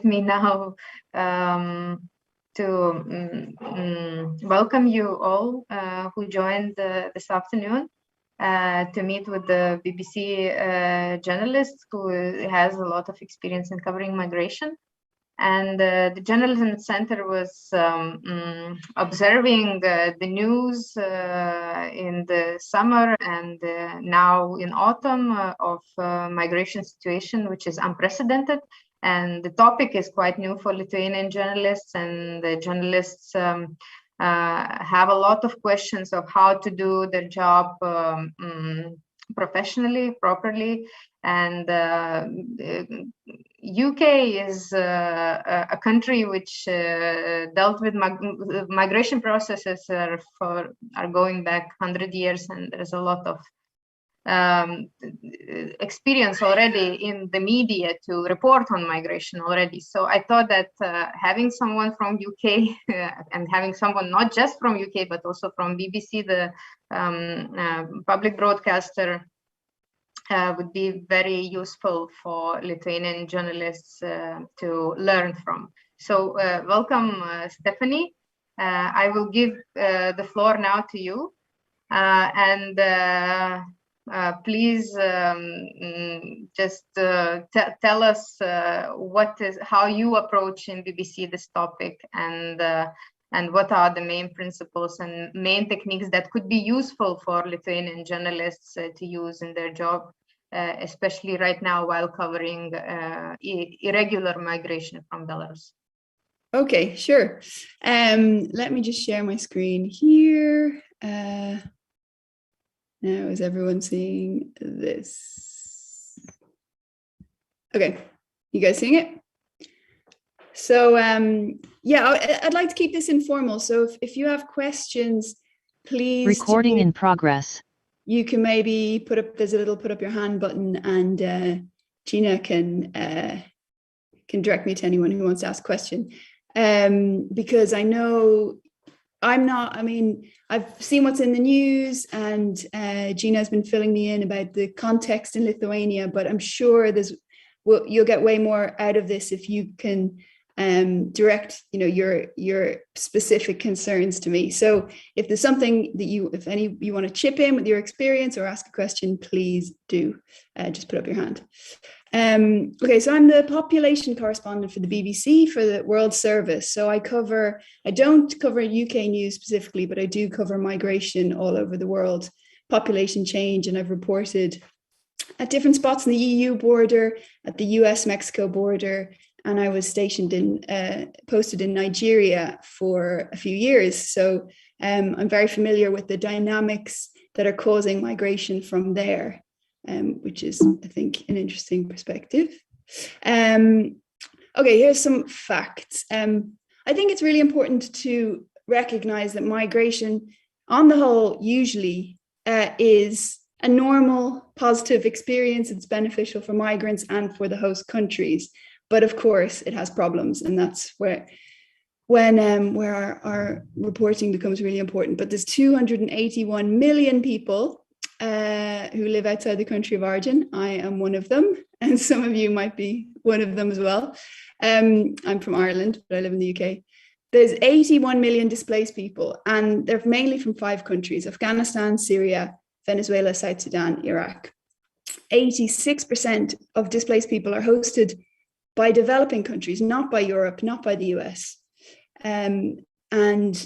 me now to welcome you all who joined this afternoon to meet with the BBC journalist who has a lot of experience in covering migration. And the Journalism Center was observing the news in the summer and now in autumn of migration situation, which is unprecedented. And the topic is quite new for Lithuanian journalists, and the journalists have a lot of questions of how to do their job professionally, properly. And UK is a country which dealt with migration processes are going back 100 years, and there's a lot of experience already in the media to report on migration already. So I thought that having someone from UK and having someone not just from UK but also from BBC, the public broadcaster, would be very useful for Lithuanian journalists to learn from. So welcome, Stephanie. I will give the floor now to you, and please just tell us how you approach in BBC this topic, and what are the main principles and main techniques that could be useful for Lithuanian journalists to use in their job, especially right now while covering irregular migration from Belarus. Okay, sure. Let me just share my screen here. Now, is everyone seeing this? Okay, you guys seeing it? So yeah, I'd like to keep this informal. So if you have questions, please. Recording in progress. You can maybe put up, there's a little put up your hand button, and Gina can direct me to anyone who wants to ask a question. Because I know I've seen what's in the news, and Gina's been filling me in about the context in Lithuania, but I'm sure you'll get way more out of this if you can direct, your specific concerns to me. So if there's something that you want to chip in with your experience or ask a question, please do just put up your hand. Okay, so I'm the population correspondent for the BBC for the World Service. So I don't cover UK news specifically, but I do cover migration all over the world, population change, and I've reported at different spots in the EU border, at the US-Mexico border, and I was posted in Nigeria for a few years. So I'm very familiar with the dynamics that are causing migration from there. Which is, I think, an interesting perspective. Okay, here's some facts. I think it's really important to recognize that migration, on the whole, usually is a normal, positive experience. It's beneficial for migrants and for the host countries. But of course, it has problems, and that's where our reporting becomes really important. But there's 281 million people who live outside the country of origin. I am one of them, and some of you might be one of them as well. I'm from Ireland, but I live in the UK. There's 81 million displaced people, and they're mainly from 5 countries: Afghanistan, Syria, Venezuela, South Sudan, Iraq. 86% of displaced people are hosted by developing countries, not by Europe, not by the US. And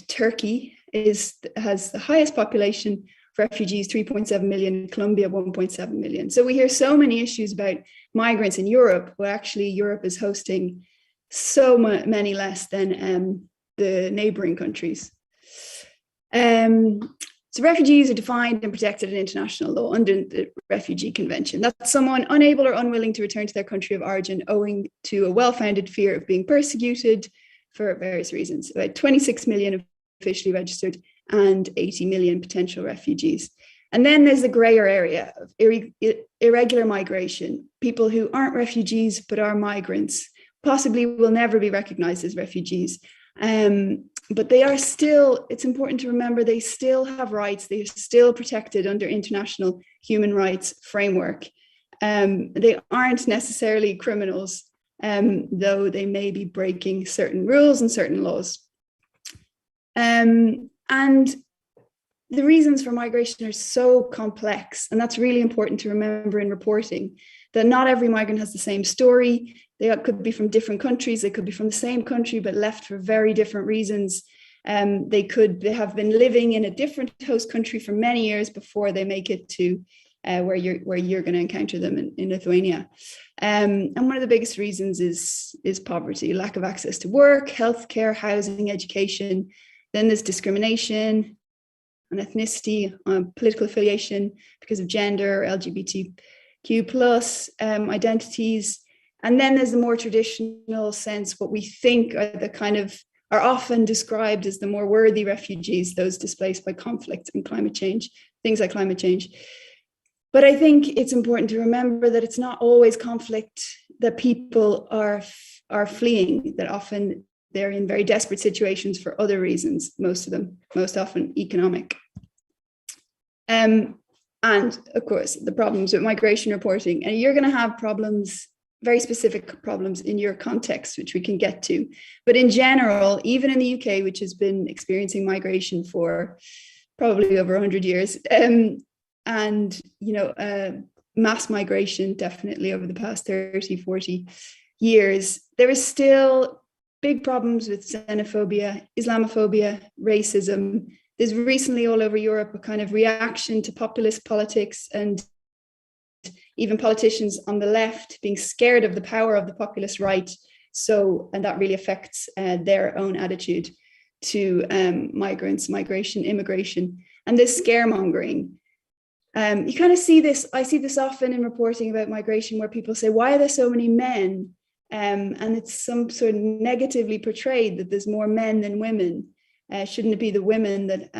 Turkey has the highest population refugees, 3.7 million, Colombia 1.7 million. So we hear so many issues about migrants in Europe, but actually Europe is hosting so many less than the neighboring countries. So refugees are defined and protected in international law under the Refugee Convention. That's someone unable or unwilling to return to their country of origin owing to a well-founded fear of being persecuted for various reasons. About 26 million officially registered and 80 million potential refugees. And then there's the grayer area of irregular migration, people who aren't refugees but are migrants, possibly will never be recognized as refugees. But they are still, it's important to remember, they still have rights. They are still protected under international human rights framework. They aren't necessarily criminals. though they may be breaking certain rules and certain laws. And the reasons for migration are so complex, and that's really important to remember in reporting, that not every migrant has the same story. They could be from different countries, they could be from the same country, but left for very different reasons. They have been living in a different host country for many years before they make it to where you're going to encounter them in Lithuania. And one of the biggest reasons is poverty, lack of access to work, healthcare, housing, education. Then there's discrimination on ethnicity, on political affiliation because of gender, LGBTQ plus identities. And then there's the more traditional sense, what we think are often described as the more worthy refugees, those displaced by conflict and climate change, things like climate change. But I think it's important to remember that it's not always conflict that people are fleeing, that often they're in very desperate situations for other reasons, most of them, most often economic. And of course, the problems with migration reporting, and you're going to have problems, very specific problems in your context, which we can get to. But in general, even in the UK, which has been experiencing migration for probably over 100 years, and mass migration definitely over the past 30, 40 years, there is still big problems with xenophobia, Islamophobia, racism. There's recently all over Europe a kind of reaction to populist politics, and even politicians on the left being scared of the power of the populist right. And that really affects their own attitude to migrants, migration, immigration, and this scaremongering. You kind of see this, I see this often in reporting about migration, where people say, why are there so many men? And it's some sort of negatively portrayed that there's more men than women. Shouldn't it be the women that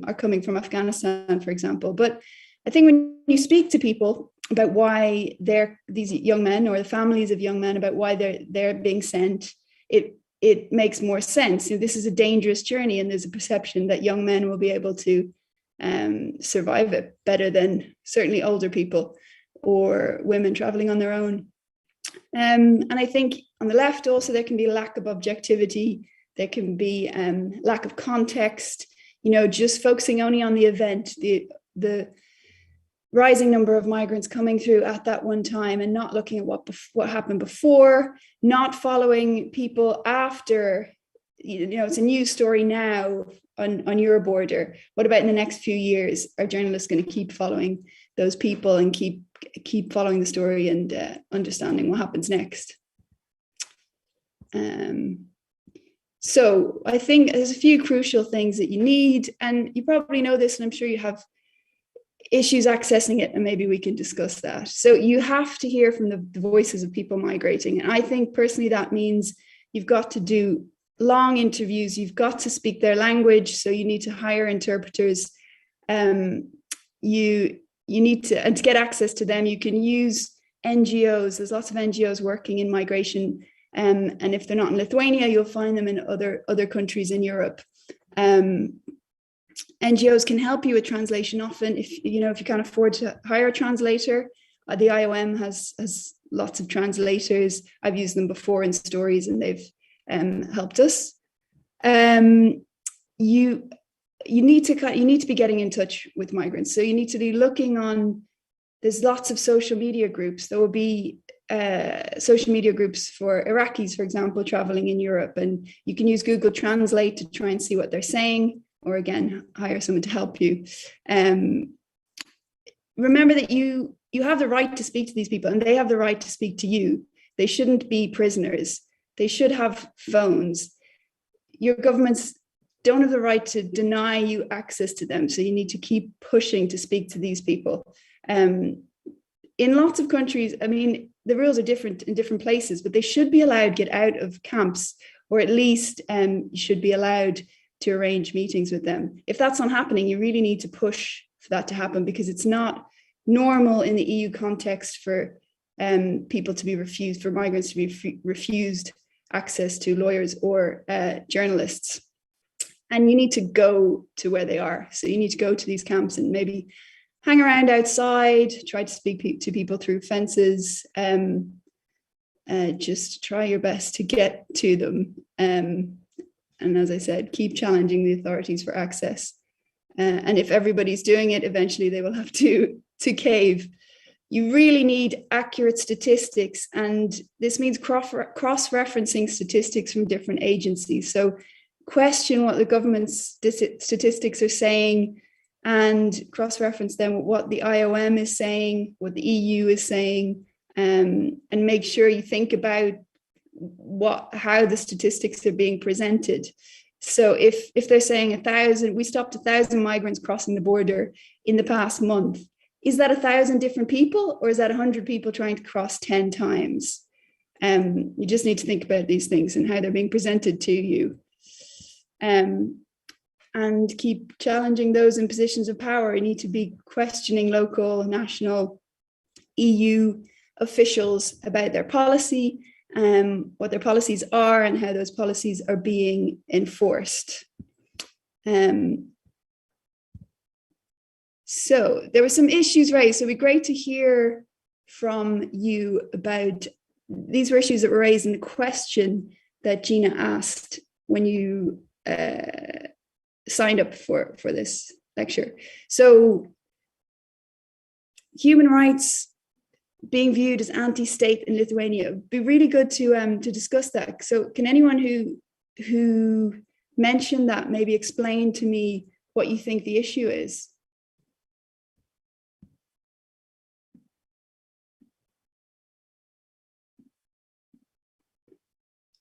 are coming from Afghanistan, for example? But I think when you speak to people about why these young men, or the families of young men, about why they're being sent, it makes more sense. This is a dangerous journey, and there's a perception that young men will be able to survive it better than certainly older people or women traveling on their own. And I think on the left also there can be a lack of objectivity, there can be lack of context, just focusing only on the event, the rising number of migrants coming through at that one time, and not looking at what happened before, not following people after. It's a news story now on your border. What about in the next few years? Are journalists going to keep following those people and keep following the story and understanding what happens next? So I think there's a few crucial things that you need, and you probably know this, and I'm sure you have issues accessing it, and maybe we can discuss that. So you have to hear from the voices of people migrating. And I think personally that means you've got to do long interviews, you've got to speak their language, so you need to hire interpreters. You need to, and to get access to them, you can use NGOs. There's lots of NGOs working in migration, and if they're not in Lithuania, you'll find them in other countries in Europe. NGOs can help you with translation often. If you can't afford to hire a translator, the IOM has lots of translators. I've used them before in stories, and they've helped us. You need to be getting in touch with migrants. So you need to be looking on. There's lots of social media groups. There will be social media groups for Iraqis, for example, traveling in Europe, and you can use Google Translate to try and see what they're saying, or again, hire someone to help you. Remember that you have the right to speak to these people, and they have the right to speak to you. They shouldn't be prisoners. They should have phones. Your governments don't have the right to deny you access to them. So you need to keep pushing to speak to these people. In lots of countries, the rules are different in different places, but they should be allowed to get out of camps, or at least you should be allowed to arrange meetings with them. If that's not happening, you really need to push for that to happen, because it's not normal in the EU context for people to be refused, for migrants to be refused access to lawyers or journalists. And you need to go to where they are. So you need to go to these camps and maybe hang around outside, try to speak to people through fences. just try your best to get to them. And as I said, keep challenging the authorities for access. And if everybody's doing it, eventually they will have to cave. You really need accurate statistics, and this means cross-referencing statistics from different agencies. So question what the government's statistics are saying and cross-reference them with what the IOM is saying, what the EU is saying, and make sure you think about how the statistics are being presented. So if they're saying 1,000, we stopped 1,000 migrants crossing the border in the past month, is that 1,000 different people, or is that 100 people trying to cross 10 times? You just need to think about these things and how they're being presented to you. And keep challenging those in positions of power. You need to be questioning local, national, EU officials about their policy, what their policies are and how those policies are being enforced. So there were some issues raised, so it'd be great to hear from you about, these were issues that were raised in the question that Gina asked when you signed up for this lecture. So human rights being viewed as anti-state in Lithuania. It'd be really good to discuss that. So can anyone who mentioned that maybe explain to me what you think the issue is?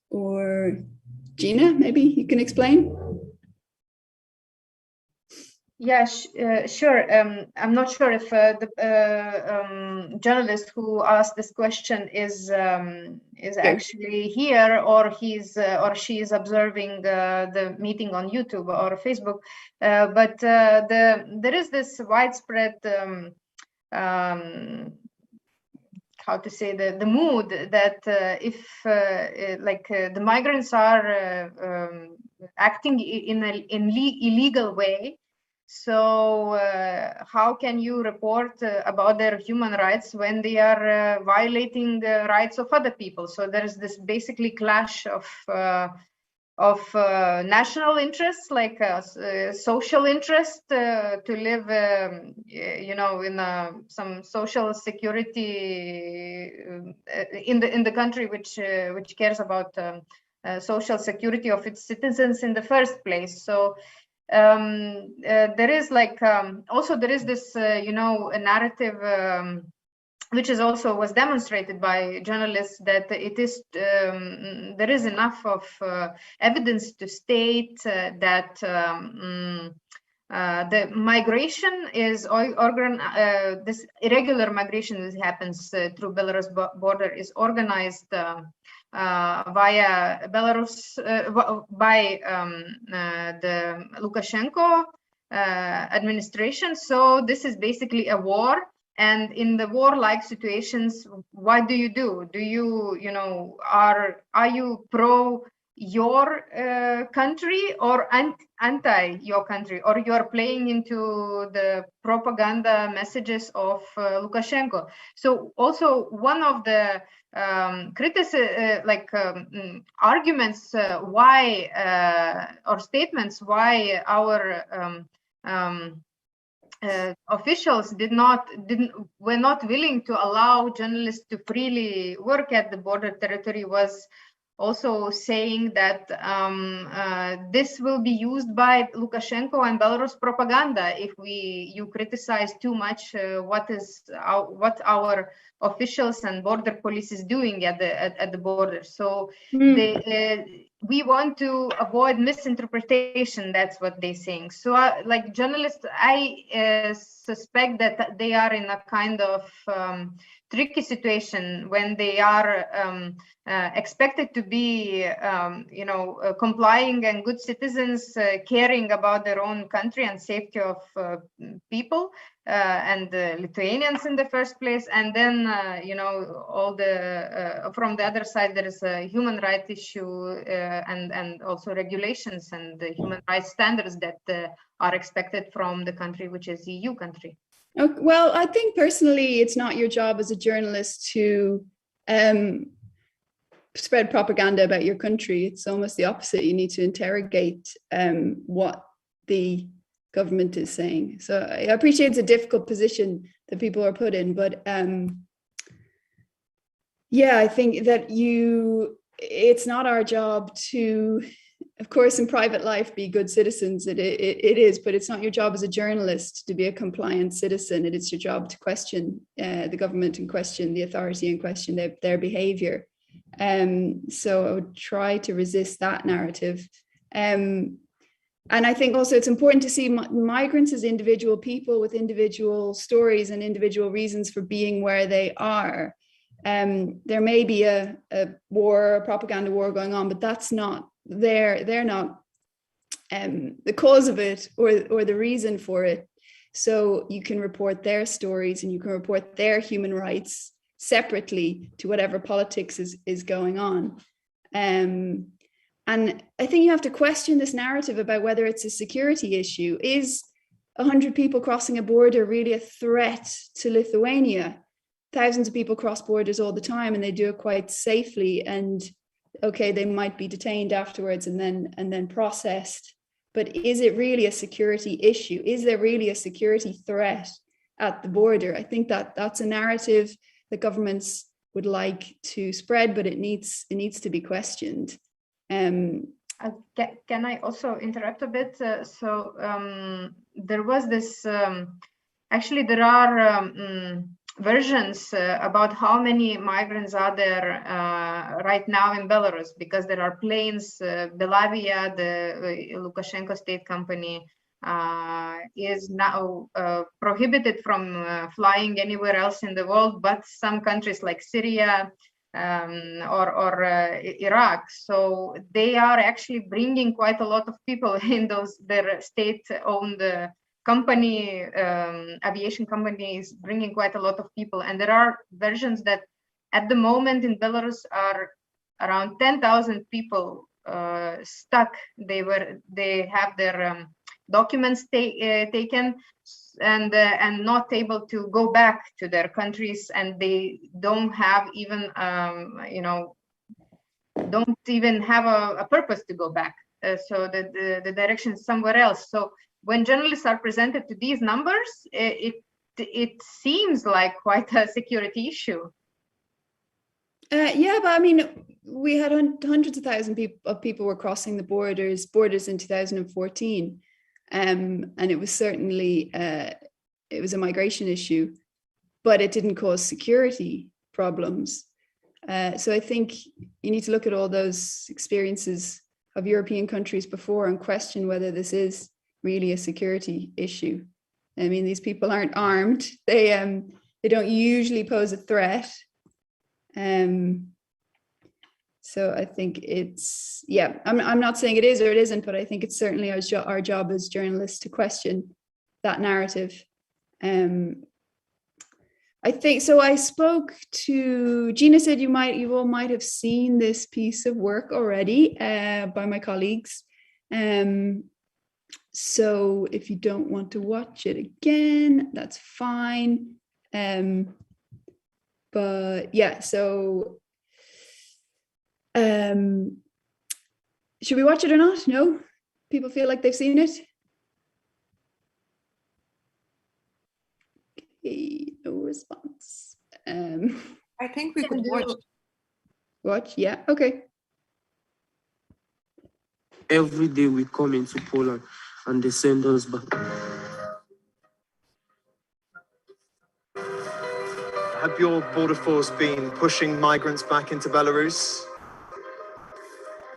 Or Gina, maybe you can explain? Yeah, sure. I'm not sure if the journalist who asked this question is actually here, or he's or she is observing the meeting on YouTube or Facebook. But there is this widespread how to say, the mood that if the migrants are acting in an illegal way, so how can you report about their human rights when they are violating the rights of other people? So there is this basically clash of national interests, like social interest to live, in some social security in the country which cares about social security of its citizens in the first place. So there is also there is this a narrative which is also was demonstrated by journalists, that it is there is enough of evidence to state that the migration is this irregular migration that happens through Belarus border is organized via Belarus by the Lukashenko administration. So this is basically a war. And in the war-like situations, what do? Do you, are you pro your country or anti your country, or you are playing into the propaganda messages of Lukashenko? So also one of the arguments why or statements why our officials were not willing to allow journalists to freely work at the border territory was also saying that this will be used by Lukashenko and Belarus propaganda if you criticize too much what our officials and border police is doing at the border. So we want to avoid misinterpretation. That's what they're saying. So like journalists, I suspect that they are in a kind of tricky situation when they are expected to be complying and good citizens, caring about their own country and safety of people and Lithuanians in the first place, and then all the from the other side there is a human rights issue and also regulations and the human rights standards that are expected from the country which is EU country. Okay, well, I think personally it's not your job as a journalist to spread propaganda about your country. It's almost the opposite. You need to interrogate what the government is saying. So I appreciate it's a difficult position that people are put in, but yeah, I think that it's not our job to, of course, in private life, be good citizens. It is, but it's not your job as a journalist to be a compliant citizen. It is your job to question the government and question the authority and question their behavior. So I would try to resist that narrative. And I think also it's important to see migrants as individual people with individual stories and individual reasons for being where they are. There may be a war, a propaganda war going on, but that's not they're not the cause of it or the reason for it. So you can report their stories and you can report their human rights separately to whatever politics is going on. And I think you have to question this narrative about whether it's a security issue. Is 100 people crossing a border really a threat to Lithuania? Thousands of people cross borders all the time and they do it quite safely. And okay, they might be detained afterwards and then processed. But is it really a security issue? Is there really a security threat at the border? I think that's a narrative that governments would like to spread, but it needs to be questioned. Can I also interrupt a bit? There was this, actually there are versions about how many migrants are there right now in Belarus, because there are planes, Belavia, the Lukashenko state company, is now prohibited from flying anywhere else in the world, but some countries like Syria, or Iraq. So they are actually bringing quite a lot of people in their state-owned company, aviation companies, bringing quite a lot of people. And there are versions that at the moment in Belarus are around 10,000 people stuck. They have their documents taken and not able to go back to their countries, and they don't have even don't even have a purpose to go back, so the direction is somewhere else. So when journalists are presented to these numbers, it seems like quite a security issue. Yeah, but I mean, we had hundreds of thousands of people were crossing the borders in 2014. And it was certainly it was a migration issue, but it didn't cause security problems. So I think you need to look at all those experiences of European countries before and question whether this is really a security issue. I mean, these people aren't armed. They don't usually pose a threat. So I think it's, yeah, I'm not saying it is or it isn't, but I think it's certainly our job as journalists to question that narrative. I think, so I spoke to, Gina said you all might have seen this piece of work already by my colleagues. So if you don't want to watch it again, that's fine. But yeah, so should we watch it or not? No? People feel like they've seen it? Okay, no response. I think we could watch. Watch, yeah, okay. Every day we come into Poland and they send us back. Have your border force been pushing migrants back into Belarus?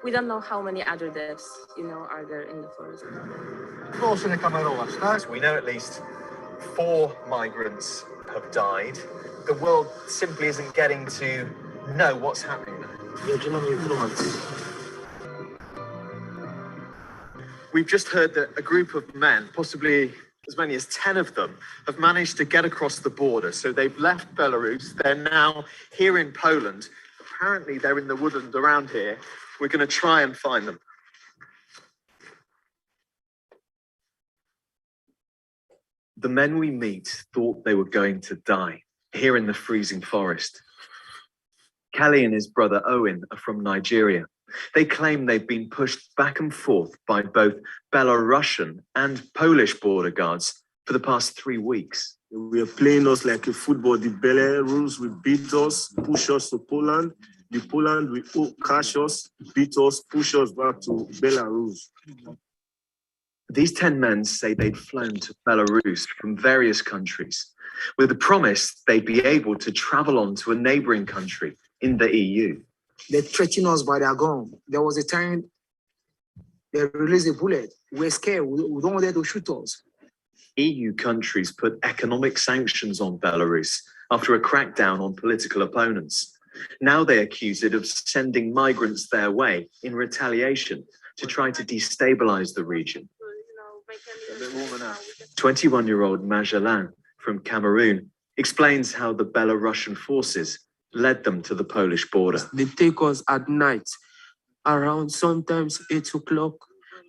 We don't know how many other deaths, are there in the forest. We know at least 4 migrants have died. The world simply isn't getting to know what's happening there. We've just heard that a group of men, possibly as many as 10 of them, have managed to get across the border. So they've left Belarus. They're now here in Poland. Apparently they're in the woodland around here. We're going to try and find them. The men we meet thought they were going to die here in the freezing forest. Kelly and his brother Owen are from Nigeria. They claim they've been pushed back and forth by both Belarusian and Polish border guards for the past 3 weeks. We are playing us like a football. The Belarus will beat us, push us to Poland. The Poland will crash us, beat us, push us back to Belarus. These 10 men say they'd flown to Belarus from various countries with the promise they'd be able to travel on to a neighboring country in the EU. They threatened us by their gun. There was a time they released a bullet. We're scared. We don't want them to shoot us. EU countries put economic sanctions on Belarus after a crackdown on political opponents. Now they accuse it of sending migrants their way in retaliation to try to destabilize the region. 21-year-old Magellan from Cameroon explains how the Belarusian forces led them to the Polish border. They take us at night, around sometimes 8 o'clock,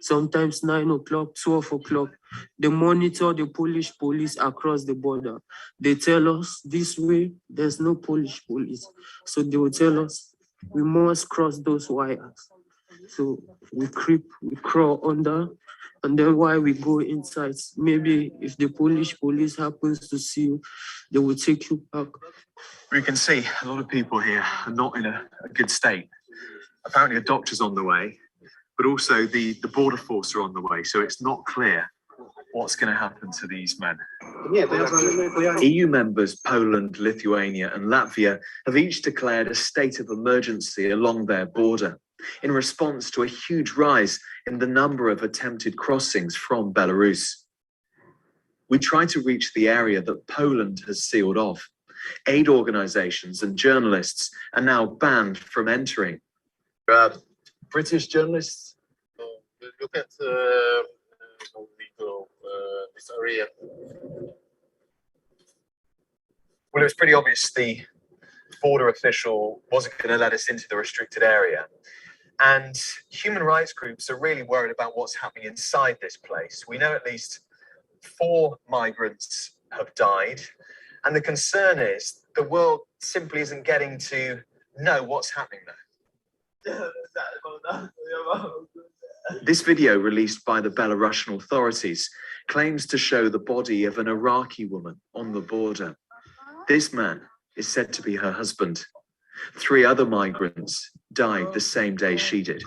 sometimes 9 o'clock, 12 o'clock. They monitor the Polish police across the border. They tell us this way, there's no Polish police. So they will tell us we must cross those wires. So we creep, we crawl under, and then while we go inside, maybe if the Polish police happens to see you, they will take you back. We can see a lot of people here are not in a good state. Apparently a doctor's on the way, but also the border force are on the way, so it's not clear what's going to happen to these men. EU members Poland, Lithuania and Latvia have each declared a state of emergency along their border in response to a huge rise in the number of attempted crossings from Belarus. We try to reach the area that Poland has sealed off. Aid organizations and journalists are now banned from entering. British journalists? Look at how we go this area. Well, it was pretty obvious the border official wasn't going to let us into the restricted area. And human rights groups are really worried about what's happening inside this place. We know at least 4 migrants have died. And the concern is the world simply isn't getting to know what's happening there. This video released by the Belarusian authorities claims to show the body of an Iraqi woman on the border. This man is said to be her husband. 3 other migrants died the same day she did.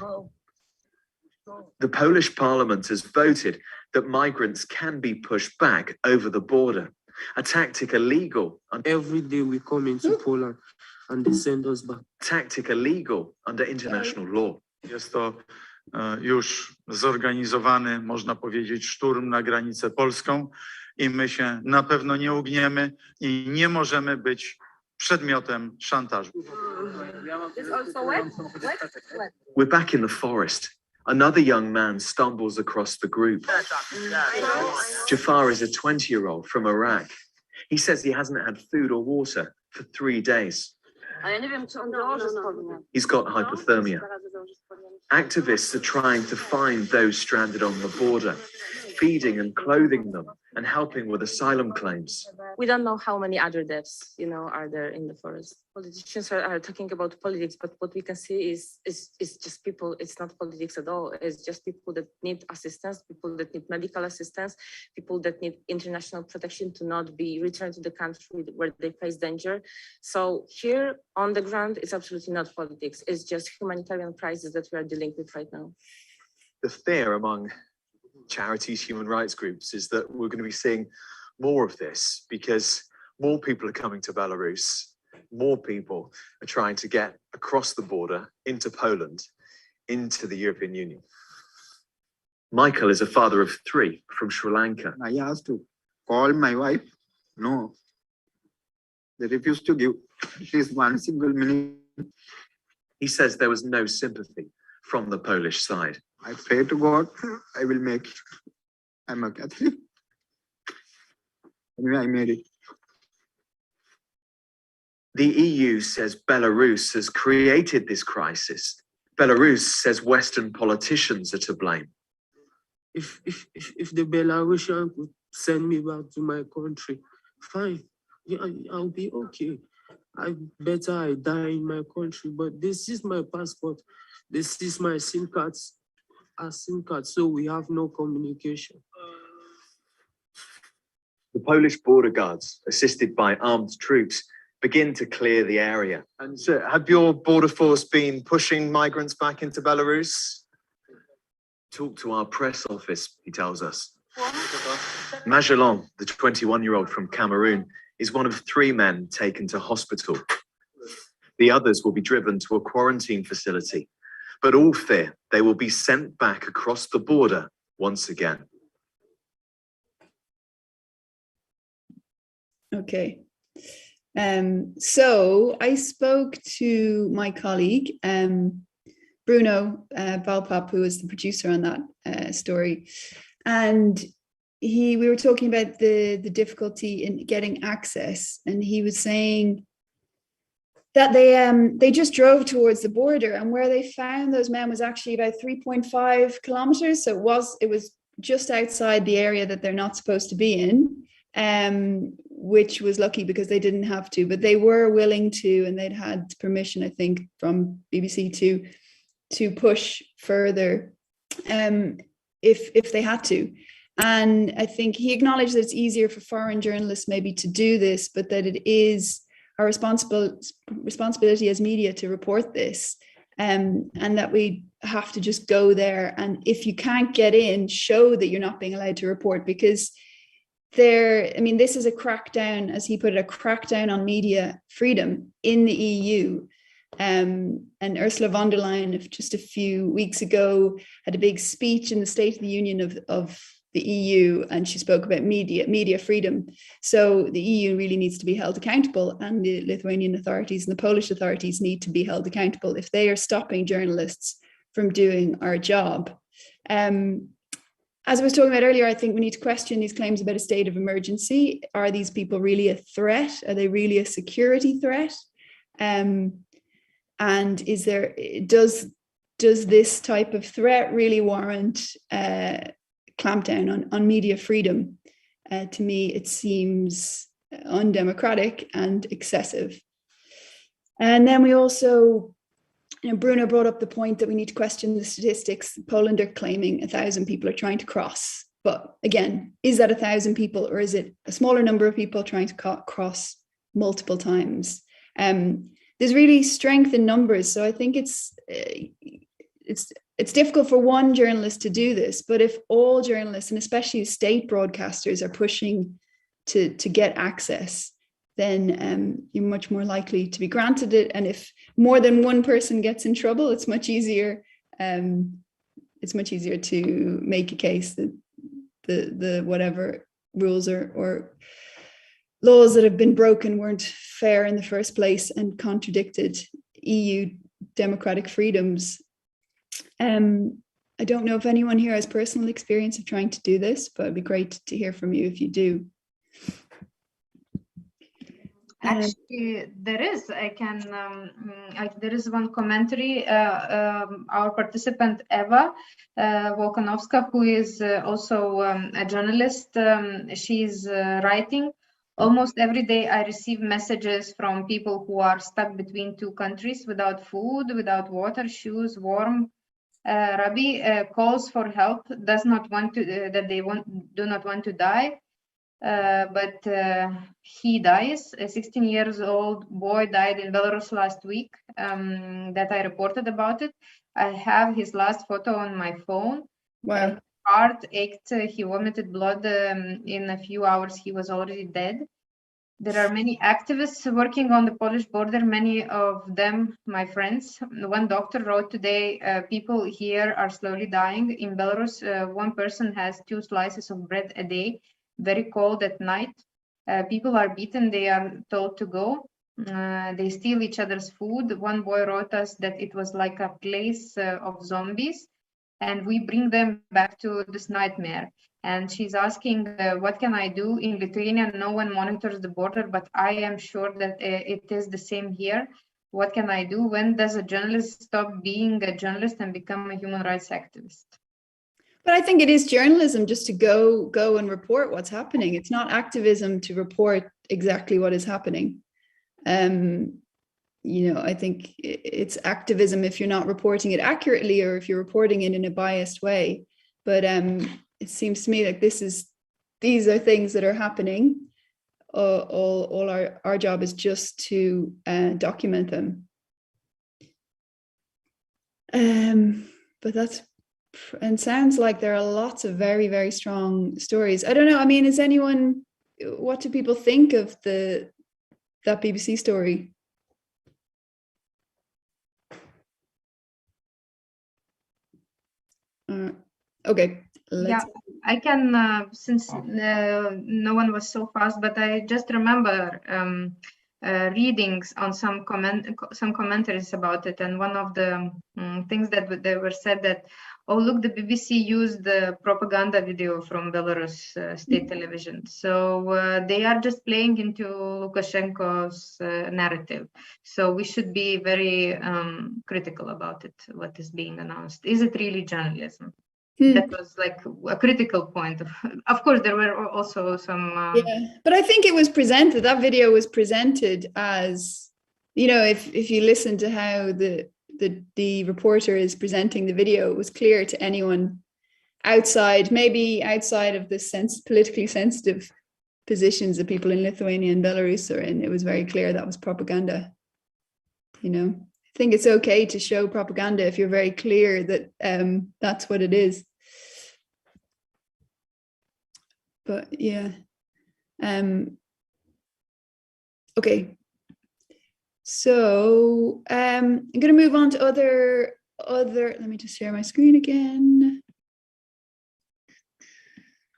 The Polish parliament has voted that migrants can be pushed back over the border, a tactic illegal. Every day we come into Poland and they send us back. Tactic illegal under international law. Jest to już zorganizowany, można powiedzieć, szturm na granicę polską i my się na pewno nie ugniemy i nie możemy być przedmiotem szantażu. We're back in the forest. Another young man stumbles across the group. Jafar is a 20-year-old from Iraq. He says he hasn't had food or water for 3 days. He's got hypothermia. Activists are trying to find those stranded on the border, feeding and clothing them and helping with asylum claims. We don't know how many other deaths, are there in the forest. Politicians are talking about politics, but what we can see is just people. It's not politics at all. It's just people that need assistance, people that need medical assistance, people that need international protection to not be returned to the country where they face danger. So here on the ground, it's absolutely not politics. It's just humanitarian crisis that we are dealing with right now. The fear among charities, human rights groups, is that we're going to be seeing more of this because more people are coming to Belarus. More people are trying to get across the border into Poland, into the European Union. Michael is a father of 3 from Sri Lanka. I asked to call my wife. No. They refused to give at least 1 single minute. He says there was no sympathy from the Polish side. I pray to God, I will make it. I'm a Catholic. Anyway, I made it. The EU says Belarus has created this crisis. Belarus says Western politicians are to blame. If the Belarusian could send me back to my country, fine, yeah, I'll be okay. better I die in my country, but this is my passport. This is my SIM card, so we have no communication. The Polish border guards, assisted by armed troops, begin to clear the area. And so have your border force been pushing migrants back into Belarus? Talk to our press office, he tells us. Magellan, the 21-year-old from Cameroon, is one of 3 men taken to hospital. The others will be driven to a quarantine facility, but all fear they will be sent back across the border once again. Okay. So I spoke to my colleague, Bruno Valpap, who was the producer on that story. And we were talking about the difficulty in getting access. And he was saying that they just drove towards the border, and where they found those men was actually about 3.5 kilometers. So it was just outside the area that they're not supposed to be in, which was lucky because they didn't have to, but they were willing to, and they'd had permission, I think, from BBC to push further if they had to. And I think he acknowledged that it's easier for foreign journalists maybe to do this, but that it is our responsibility as media to report this, and that we have to just go there. And if you can't get in, show that you're not being allowed to report, because this is a crackdown, as he put it, a crackdown on media freedom in the EU. And Ursula von der Leyen, just a few weeks ago, had a big speech in the State of the Union of the EU, and she spoke about media freedom. So the EU really needs to be held accountable, and the Lithuanian authorities and the Polish authorities need to be held accountable if they are stopping journalists from doing our job. As I was talking about earlier, I think we need to question these claims about a state of emergency. Are these people really a threat? Are they really a security threat? And does this type of threat really warrant clampdown on media freedom? To me, it seems undemocratic and excessive. And then we also, Bruno brought up the point that we need to question the statistics. Poland are claiming 1,000 people are trying to cross. But again, is that 1,000 people, or is it a smaller number of people trying to cross multiple times? There's really strength in numbers. So I think it's difficult for one journalist to do this, but if all journalists, and especially state broadcasters, are pushing to get access, then you're much more likely to be granted it. And if more than one person gets in trouble, it's much easier. It's much easier to make a case that the whatever rules or laws that have been broken weren't fair in the first place and contradicted EU democratic freedoms. I don't know if anyone here has personal experience of trying to do this, but it'd be great to hear from you if you do. Actually, there is. There is one commentary. Our participant Eva Volkanovska, who is also a journalist, she's writing. Almost every day, I receive messages from people who are stuck between 2 countries, without food, without water, shoes, warm. Rabbi calls for help. Does not want to. Do not want to die. But he dies. A 16-year-old boy died in Belarus last week. That I reported about it. I have his last photo on my phone. Wow. His heart ached. He vomited blood. In a few hours, he was already dead. There are many activists working on the Polish border, many of them my friends. One doctor wrote today, people here are slowly dying. In Belarus, one person has 2 slices of bread a day, very cold at night. People are beaten, they are told to go. They steal each other's food. One boy wrote us that it was like a place of zombies, and we bring them back to this nightmare. And she's asking, what can I do? In Lithuania, no one monitors the border, but I am sure that it is the same here. What can I do? When does a journalist stop being a journalist and become a human rights activist? But I think it is journalism just to go and report what's happening. It's not activism to report exactly what is happening. I think it's activism if you're not reporting it accurately or if you're reporting it in a biased way. But it seems to me like these are things that are happening. All our job is just to document them. But and sounds like there are lots of very, very strong stories. I don't know. I mean, what do people think of that BBC story? Okay. Yeah, I can, since no one was so fast, but I just remember readings on some commentaries about it, and one of the things that they were said that, oh look, the BBC used the propaganda video from Belarus state television, so they are just playing into Lukashenko's narrative. So we should be very critical about it. What is being announced? Is it really journalism? That was like a critical point. Of course, there were also some. Yeah, but I think it was presented. That video was presented as, if you listen to how the reporter is presenting the video, it was clear to anyone maybe outside of the politically sensitive positions that people in Lithuania and Belarus are in. It was very clear that was propaganda. I think it's okay to show propaganda if you're very clear that that's what it is. But yeah. Okay. So I'm going to move on to other. Let me just share my screen again.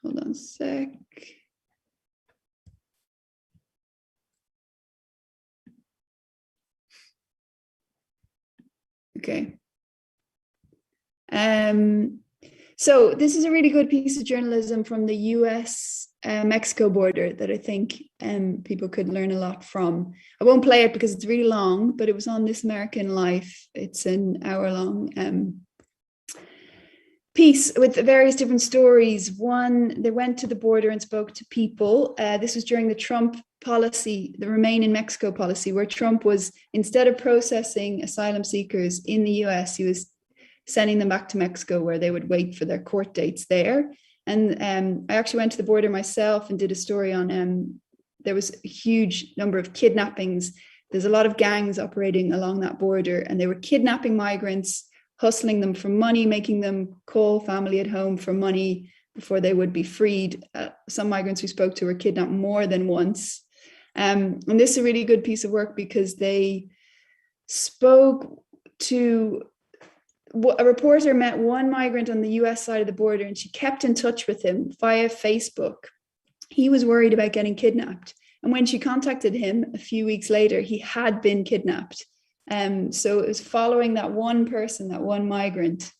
Hold on a sec. Okay. So this is a really good piece of journalism from the US Mexico border that I think people could learn a lot from. I won't play it because it's really long, but it was on This American Life. It's an hour-long piece with various different stories. One, they went to the border and spoke to people. This was during the Trump policy, the Remain in Mexico policy, where Trump was, instead of processing asylum seekers in the US, he was sending them back to Mexico where they would wait for their court dates there. And I actually went to the border myself and did a story on, there was a huge number of kidnappings. There's a lot of gangs operating along that border, and they were kidnapping migrants, hustling them for money, making them call family at home for money before they would be freed. Some migrants we spoke to were kidnapped more than once. And this is a really good piece of work because they spoke to, a reporter met one migrant on the US side of the border, and she kept in touch with him via Facebook. He was worried about getting kidnapped. And when she contacted him a few weeks later, he had been kidnapped. So it was following that one person, that one migrant,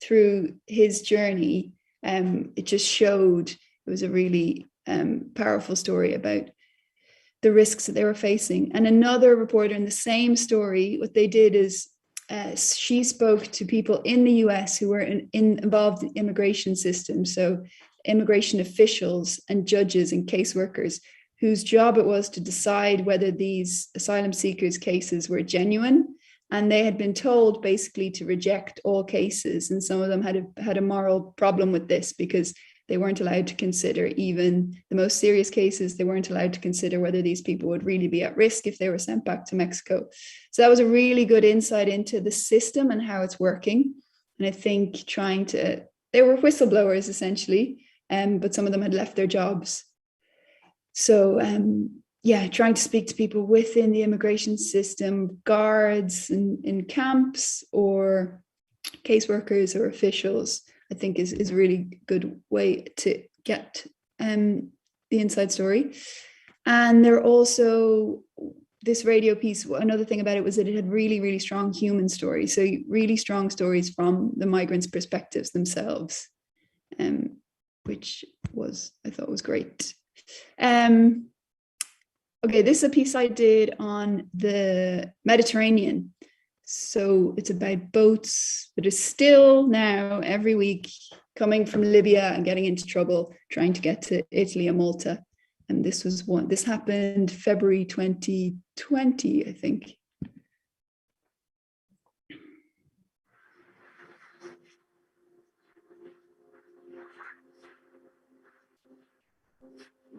through his journey. It just showed, it was a really powerful story about the risks that they were facing. And another reporter in the same story, what they did is she spoke to people in the US who were involved in the immigration system. So immigration officials and judges and caseworkers whose job it was to decide whether these asylum seekers' cases were genuine. And they had been told basically to reject all cases. And some of them had a moral problem with this because they weren't allowed to consider even the most serious cases. They weren't allowed to consider whether these people would really be at risk if they were sent back to Mexico. So that was a really good insight into the system and how it's working. And I think they were whistleblowers essentially, but some of them had left their jobs. So trying to speak to people within the immigration system, guards in camps or caseworkers or officials, I think is a really good way to get the inside story. And there also, this radio piece, another thing about it was that it had really, really strong human stories. So really strong stories from the migrants' perspectives themselves, which I thought was great. Okay, this is a piece I did on the Mediterranean. So it's about boats that are still now every week coming from Libya and getting into trouble, trying to get to Italy and Malta. And this happened February 2020, I think.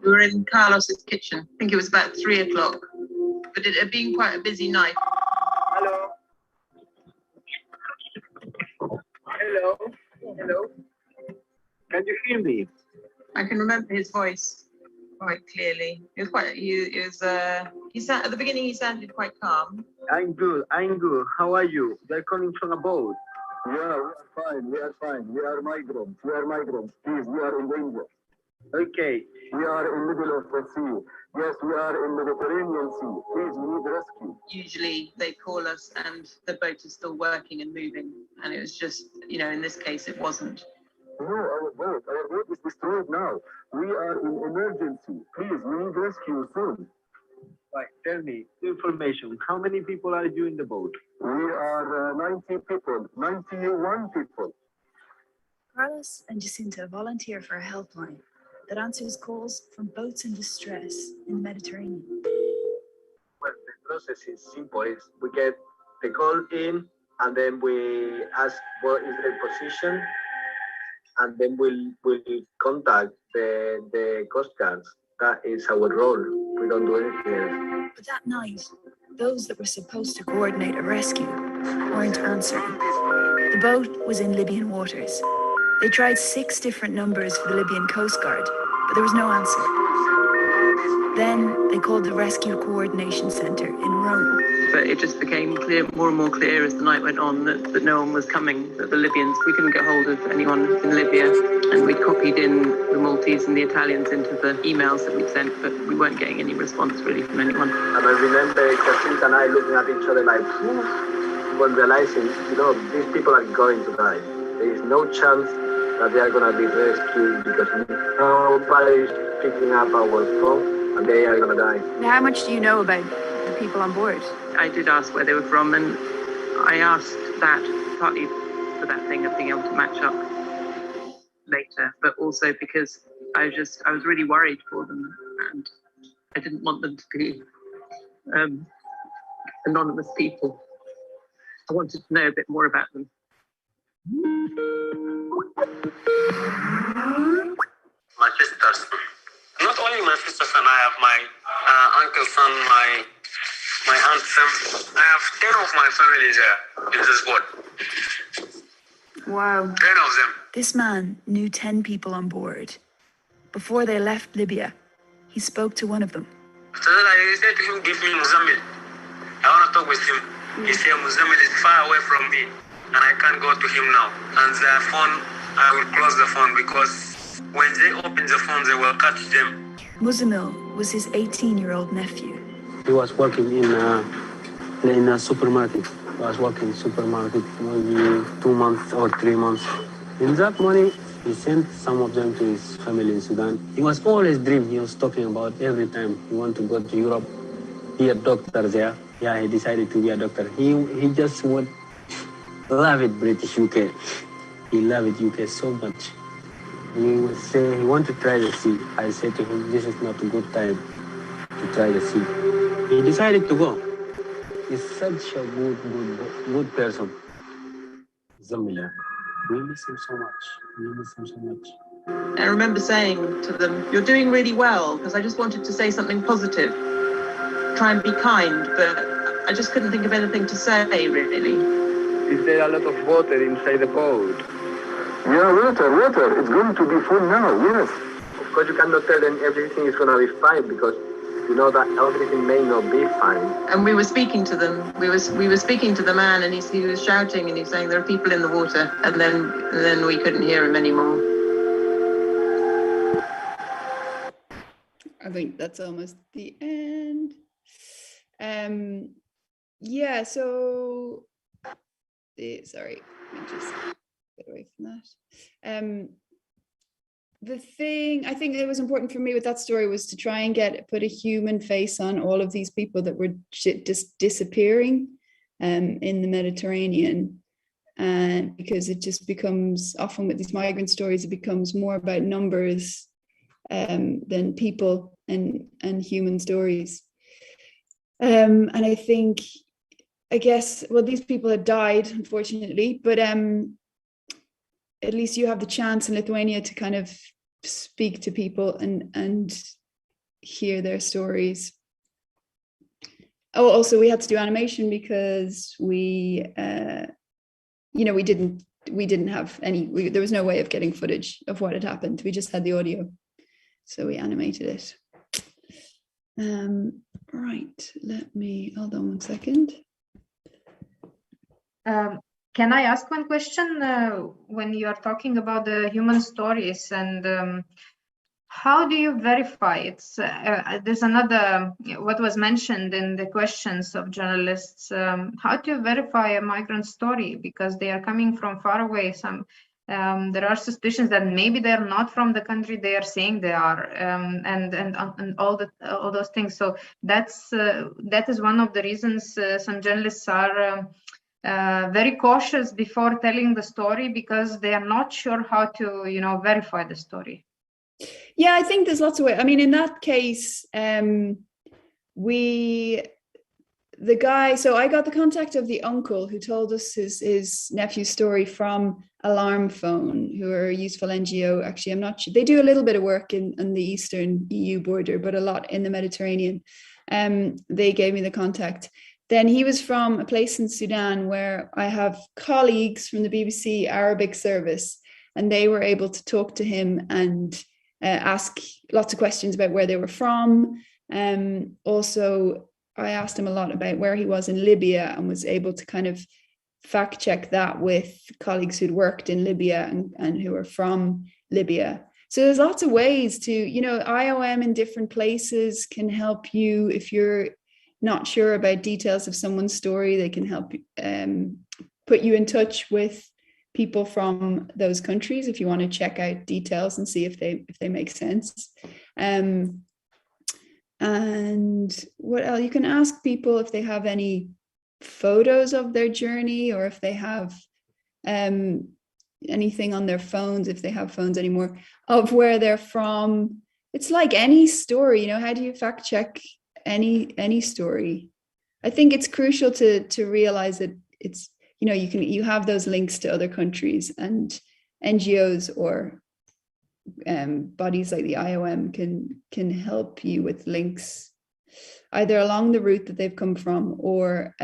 We were in Carlos's kitchen. I think it was about 3 o'clock, but it had been quite a busy night. Hello. Hello. Hello. Can you hear me? I can remember his voice quite clearly. He was quite. At the beginning he sounded quite calm. I'm good. I'm good. How are you? They're coming from a boat. Yeah, we are fine. We are fine. We are migrants. We are migrants. Please, we are in danger. Okay. We are in the middle of the sea. Yes, we are in the Mediterranean Sea. Please, we need rescue. Usually they call us and the boat is still working and moving. And it was just, in this case it wasn't. No, our boat is destroyed now. We are in emergency. Please, we need rescue soon. Right, tell me, information. How many people are you in the boat? We are 90 people, 91 people. Carlos and Jacinta volunteer for a helpline that answers calls from boats in distress in the Mediterranean. Well, the process is simple. We get the call in, and then we ask what is the position, and then we'll contact the Coast Guards. That is our role. We don't do anything else. But that night, those that were supposed to coordinate a rescue weren't answering. The boat was in Libyan waters. They tried 6 different numbers for the Libyan Coast Guard, but there was no answer. Then they called the Rescue Coordination Center in Rome. But it just became more and more clear as the night went on that no one was coming, that the Libyans, we couldn't get hold of anyone in Libya. And we copied in the Maltese and the Italians into the emails that we'd sent, but we weren't getting any response really from anyone. And I remember Jacinta and I looking at each other like, when realizing, these people are going to die. There is no chance that they are going to be rescued because nobody is picking up our phone and they are going to die. How much do you know about the people on board? I did ask where they were from, and I asked that partly for that thing of being able to match up later, but also because I was really worried for them, and I didn't want them to be anonymous people. I wanted to know a bit more about them. My sisters, not only my sisters, and I have my uncle's son, my aunt's son. I have 10 of my family there in this boat. Wow. 10 of them. This man knew 10 people on board. Before they left Libya, he spoke to one of them. So that I said to him, give me Muzamil. I want to talk with him. He said, Muzamil is far away from me, and I can't go to him now. And the phone, I will close the phone because when they open the phone, they will catch them. Muzamil was his 18-year-old nephew. He was working in a supermarket. He was working in supermarket maybe 2 months or 3 months. In that money, he sent some of them to his family in Sudan. He was always dreaming. He was talking about every time he wanted to go to Europe, be a doctor there. Yeah, he decided to be a doctor. He just would love it, British UK. He loved UK so much. He would say he wanted to try the sea. I said to him, this is not a good time to try the sea. He decided to go. He's such a good person. Zamila. We miss him so much. We miss him so much. I remember saying to them, you're doing really well, because I just wanted to say something positive. Try and be kind, but I just couldn't think of anything to say, really. Is there a lot of water inside the boat? Yeah, water. It's going to be full now, yes. Of course, you cannot tell them everything is going to be fine because you know that everything may not be fine. And we were speaking to them. We were speaking to the man, and he was shouting, and he was saying there are people in the water. And then we couldn't hear him anymore. I think that's almost the end. Yeah. So, sorry, let me just get away from that. The thing I think that was important for me with that story was to try and put a human face on all of these people that were just disappearing in the Mediterranean, because it just becomes, often with these migrant stories, it becomes more about numbers than people and human stories. And I think, I guess, well, these people had died, unfortunately, but at least you have the chance in Lithuania to kind of speak to people and hear their stories. Oh, also we had to do animation because we, you know, we didn't have any, there was no way of getting footage of what had happened. We just had the audio. So we animated it. Right, let me, hold on one second. Can I ask one question? When you are talking about the human stories, and how do you verify it? There's another, what was mentioned in the questions of journalists, how do you verify a migrant story? Because they are coming from far away. There are suspicions that maybe they're not from the country they are saying they are, and all those things. So that is one of the reasons some journalists are very cautious before telling the story, because they are not sure how to, you know, verify the story. Yeah, I think there's lots of ways. I mean, in that case, the guy, so I got the contact of the uncle who told us his nephew's story from Alarm Phone, who are a useful NGO. Actually, I'm not sure. They do a little bit of work on the Eastern EU border, but a lot in the Mediterranean. They gave me the contact. Then he was from a place in Sudan where I have colleagues from the BBC Arabic service, and they were able to talk to him and ask lots of questions about where they were from. Also, I asked him a lot about where he was in Libya and was able to kind of fact check that with colleagues who'd worked in Libya and who are from Libya. So there's lots of ways to, you know, IOM in different places can help you. If you're not sure about details of someone's story, they can help put you in touch with people from those countries if you want to check out details and see if they make sense. And what else? You can ask people if they have any photos of their journey, or if they have anything on their phones, if they have phones anymore, of where they're from. It's like any story, you know, how do you fact check any story? I think it's crucial to realize that it's, you know, you have those links to other countries, and NGOs or bodies like the IOM can help you with links either along the route that they've come from or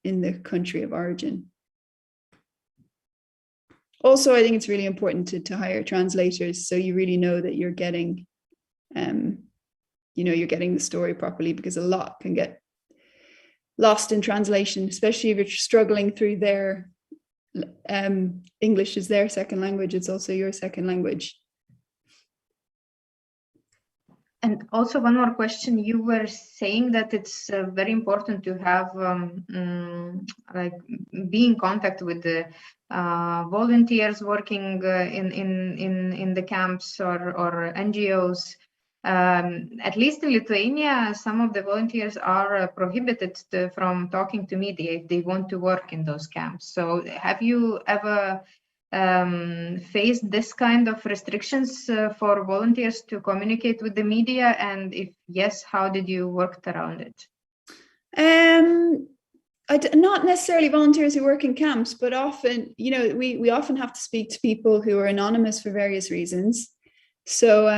in the country of origin. Also, I think it's really important to hire translators, so you really know that you're getting, you know, you're getting the story properly, because a lot can get lost in translation, especially if you're struggling through their English is their second language. It's also your second language. And also one more question. You were saying that it's very important to have like be in contact with the volunteers working in the camps or NGOs. At least in Lithuania, some of the volunteers are prohibited from talking to media if they want to work in those camps. So have you ever faced this kind of restrictions for volunteers to communicate with the media? And if yes, how did you work around it? Not necessarily volunteers who work in camps, but often, you know, we often have to speak to people who are anonymous for various reasons. So,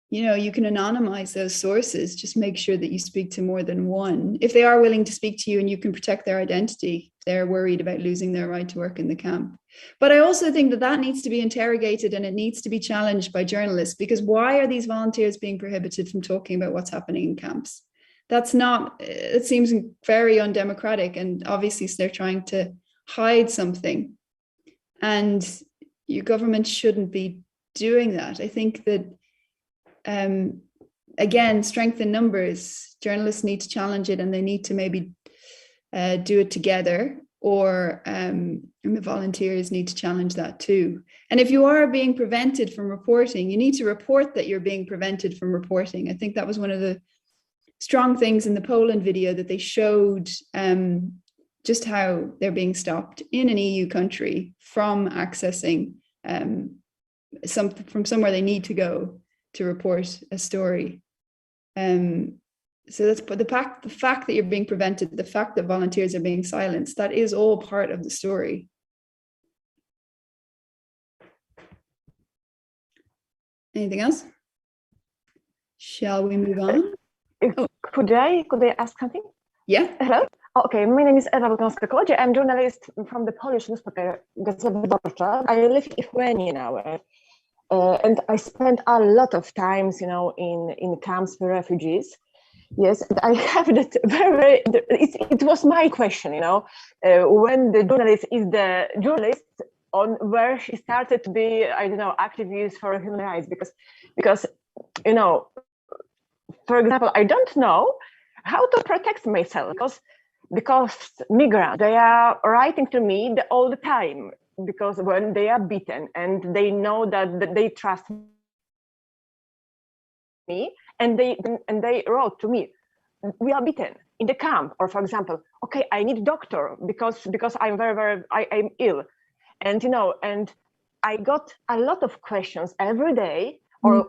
you know, you can anonymize those sources, just make sure that you speak to more than one. If they are willing to speak to you and you can protect their identity, they're worried about losing their right to work in the camp. But I also think that needs to be interrogated, and it needs to be challenged by journalists, because why are these volunteers being prohibited from talking about what's happening in camps? That's not, it seems very undemocratic, and obviously they're trying to hide something. And your government shouldn't be doing that. I think that again, strength in numbers, journalists need to challenge it, and they need to maybe do it together, or and the volunteers need to challenge that too. And if you are being prevented from reporting, you need to report that you're being prevented from reporting. I think that was one of the strong things in the Poland video, that they showed just how they're being stopped in an EU country from accessing from somewhere they need to go to report a story. So that's the fact that you're being prevented, the fact that volunteers are being silenced, that is all part of the story. Anything else? Shall we move on? Could I ask something? Yeah. Hello? Okay, my name is Ewa Bogdanska-Kołodziej. I'm a journalist from the Polish newspaper Gazeta Wyborcza. I live in Lithuania now, and I spent a lot of times, in camps for refugees. Yes, I have that it was my question, when the journalist is the journalist, on where she started to be, I don't know, activist for human rights, because for example, I don't know how to protect myself because migrants, they are writing to me all the time, because when they are beaten and they know that they trust me, and they wrote to me, we are beaten in the camp, or for example, okay, I need a doctor because I'm I'm ill, and and I got a lot of questions every day, or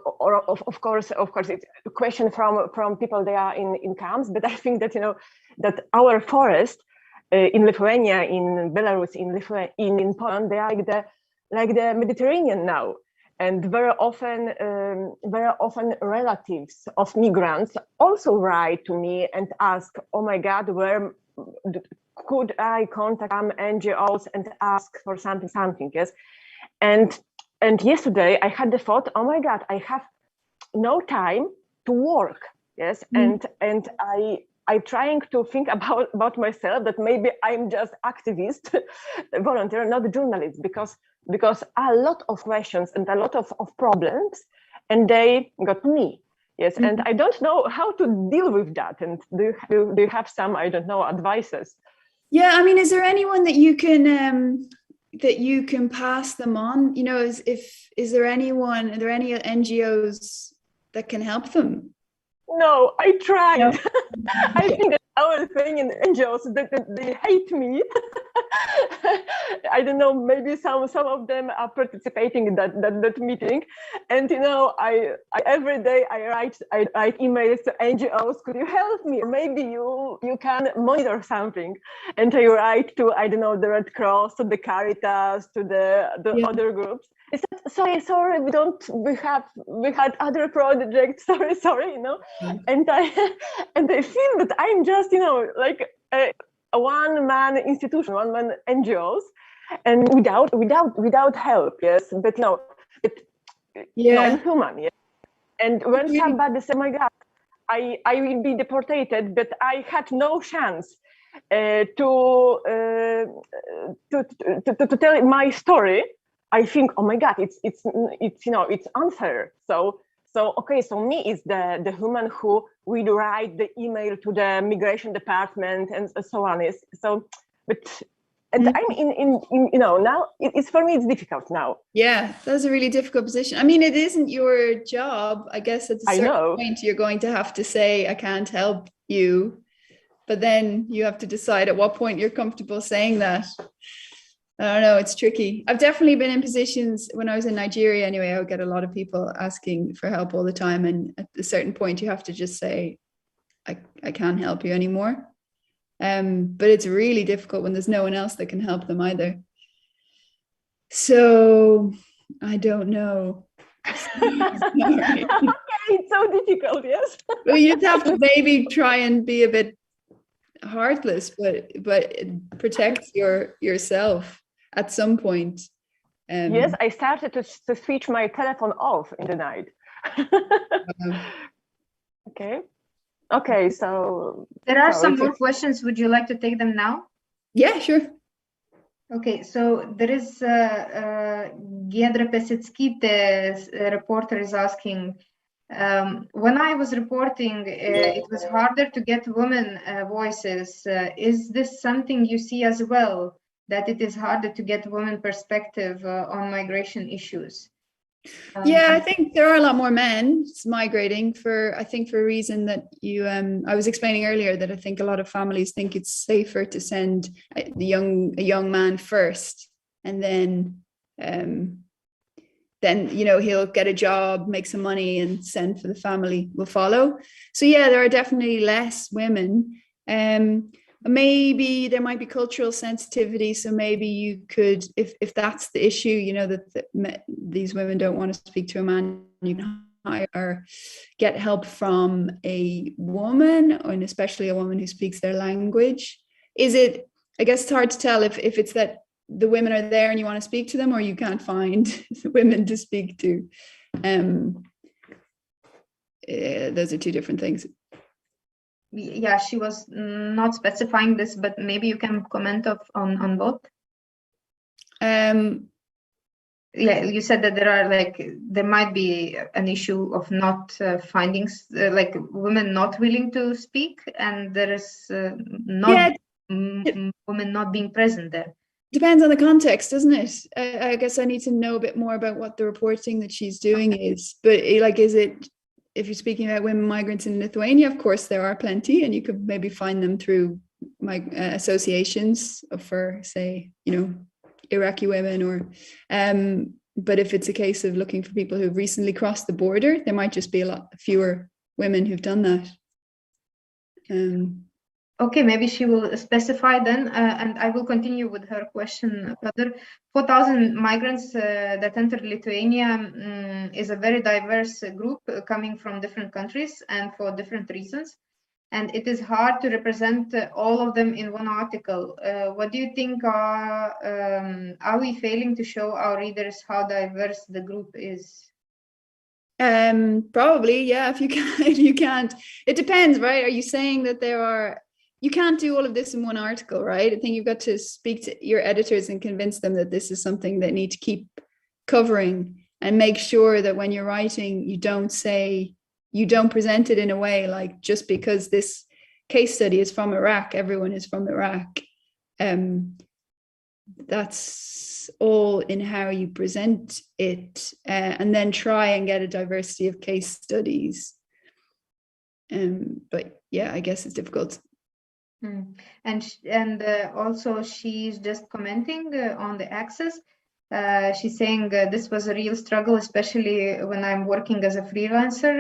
of course it's a question from people they are in camps, but I think that that our forest in Lithuania, in Belarus, in Poland, they are like the Mediterranean now. And very often relatives of migrants also write to me and ask, oh my God, where could I contact some NGOs and ask for something, yes? And yesterday I had the thought, oh my God, I have no time to work, yes? And I'm trying to think about myself, that maybe I'm just activist, volunteer, not a journalist, because a lot of questions and a lot of problems, and they got me, yes. And I don't know how to deal with that. And do you have some, I don't know, advices? Yeah, I mean, is there anyone that you can pass them on? Is there any NGOs that can help them? No, I tried. No. I think that our thing in NGOs, they hate me. I don't know, maybe some of them are participating in that meeting. And I every day I write emails to NGOs, could you help me? Maybe you can monitor something. And I write to, I don't know, the Red Cross, to the Caritas, to the other groups. It's sorry, we had other projects, sorry, and I feel that I'm just, like a one-man institution, one-man NGOs, and without help, yes, but I'm human, yes. And when somebody said, oh my God, I will be deported, but I had no chance to tell my story, I think, oh my God, it's unfair. So okay, so me is the human who will write the email to the migration department and so on. And I'm in now it's for me, it's difficult now. Yeah, that's a really difficult position. I mean, it isn't your job. I guess at a certain point you're going to have to say, I can't help you, but then you have to decide at what point you're comfortable saying that. I don't know, it's tricky. I've definitely been in positions when I was in Nigeria anyway, I would get a lot of people asking for help all the time. And at a certain point you have to just say, I can't help you anymore. But it's really difficult when there's no one else that can help them either. So I don't know. Okay, it's so difficult, yes. Well, you'd have to maybe try and be a bit heartless, but it protects yourself at some point. Yes, I started to switch my telephone off in the night. Okay, so there are some more questions. Would you like to take them now? Yeah, sure. Okay, so there is Giedra Pesitskyte, a reporter, is asking, when I was reporting, it was harder to get women voices. Is this something you see as well, that it is harder to get women perspective on migration issues? Yeah, I think there are a lot more men migrating for a reason that I was explaining earlier, that I think a lot of families think it's safer to send a young man first, and then then, you know, he'll get a job, make some money and send for the family will follow. So yeah, there are definitely less women. Maybe there might be cultural sensitivity. So maybe you could, if that's the issue, you know, that these women don't want to speak to a man, you can hire or get help from a woman, and especially a woman who speaks their language. Is it, I guess it's hard to tell if it's that the women are there and you want to speak to them, or you can't find women to speak to. Those are two different things. Yeah, she was not specifying this, but maybe you can comment on both. Yeah, you said that there might be an issue of not finding like women not willing to speak, and there is women not being present there. Depends on the context, doesn't it? I guess I need to know a bit more about what the reporting that she's doing is. But like, is it, if you're speaking about women migrants in Lithuania, of course there are plenty, and you could maybe find them through associations for, say, you know, Iraqi women, or but if it's a case of looking for people who've recently crossed the border, there might just be a lot fewer women who've done that. Okay, maybe she will specify then, and I will continue with her question further. 4,000 migrants that entered Lithuania is a very diverse group coming from different countries and for different reasons. And it is hard to represent all of them in one article. What do you think are we failing to show our readers how diverse the group is? Probably, yeah, if you can't, it depends, right? Are you saying that you can't do all of this in one article, right? I think you've got to speak to your editors and convince them that this is something they need to keep covering, and make sure that when you're writing, you don't present it in a way like, just because this case study is from Iraq, everyone is from Iraq. That's all in how you present it, and then try and get a diversity of case studies. But yeah, I guess it's difficult. And also she's just commenting on the access. She's saying this was a real struggle, especially when I'm working as a freelancer.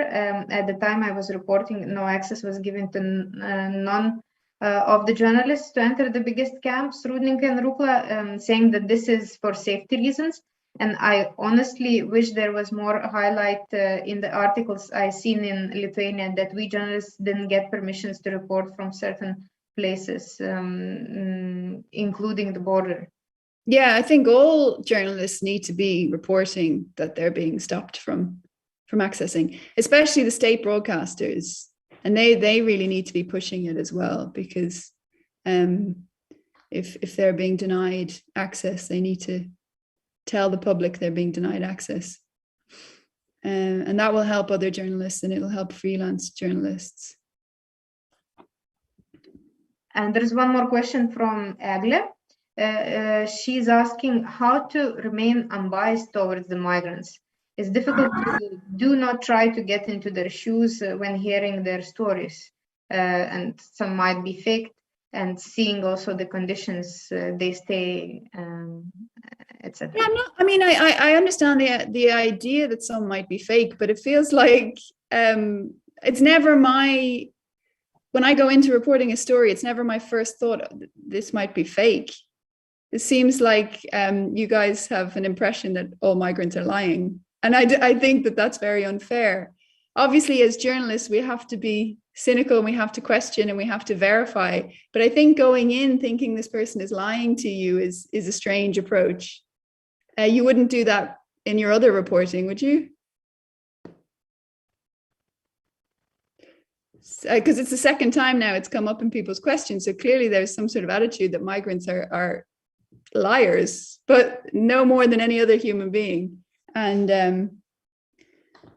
At the time I was reporting, no access was given to none of the journalists to enter the biggest camps, Rudnik and Rukla, saying that this is for safety reasons. And I honestly wish there was more highlight in the articles I seen in Lithuania that we journalists didn't get permissions to report from certain places, including the border. Yeah, I think all journalists need to be reporting that they're being stopped from accessing, especially the state broadcasters. And they really need to be pushing it as well, because if they're being denied access, they need to tell the public they're being denied access. And that will help other journalists, and it'll help freelance journalists. And there's one more question from Agle. She's asking how to remain unbiased towards the migrants. It's difficult to do not try to get into their shoes when hearing their stories. And some might be faked, and seeing also the conditions they stay, etc. Yeah, I understand the idea that some might be fake, but it feels like it's never when I go into reporting a story, it's never my first thought, this might be fake. It seems like you guys have an impression that all migrants are lying. And I think that that's very unfair. Obviously, as journalists, we have to be cynical, and we have to question, and we have to verify. But I think going in thinking this person is lying to you is a strange approach. You wouldn't do that in your other reporting, would you? Because it's the second time now it's come up in people's questions. So clearly there's some sort of attitude that migrants are liars, but no more than any other human being. And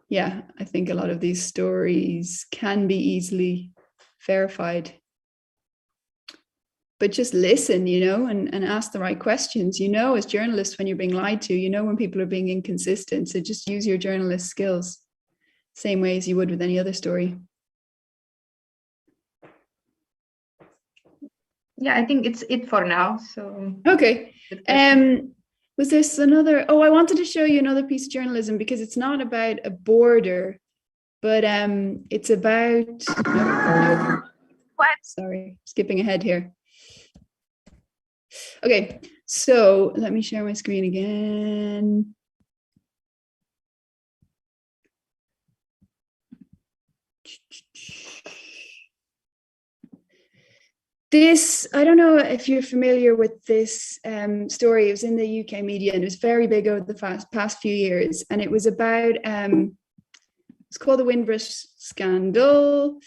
yeah, I think a lot of these stories can be easily verified. But just listen, and ask the right questions. As journalists, when you're being lied to, when people are being inconsistent. So just use your journalist skills, same way as you would with any other story. Yeah, I think it's it for now. So okay. Was this another? Oh, I wanted to show you another piece of journalism because it's not about a border, but it's about. What? Sorry, skipping ahead here. Okay, so let me share my screen again. This, I don't know if you're familiar with this story. It was in the UK media and it was very big over the past few years. And it was about, it's called the Windrush scandal.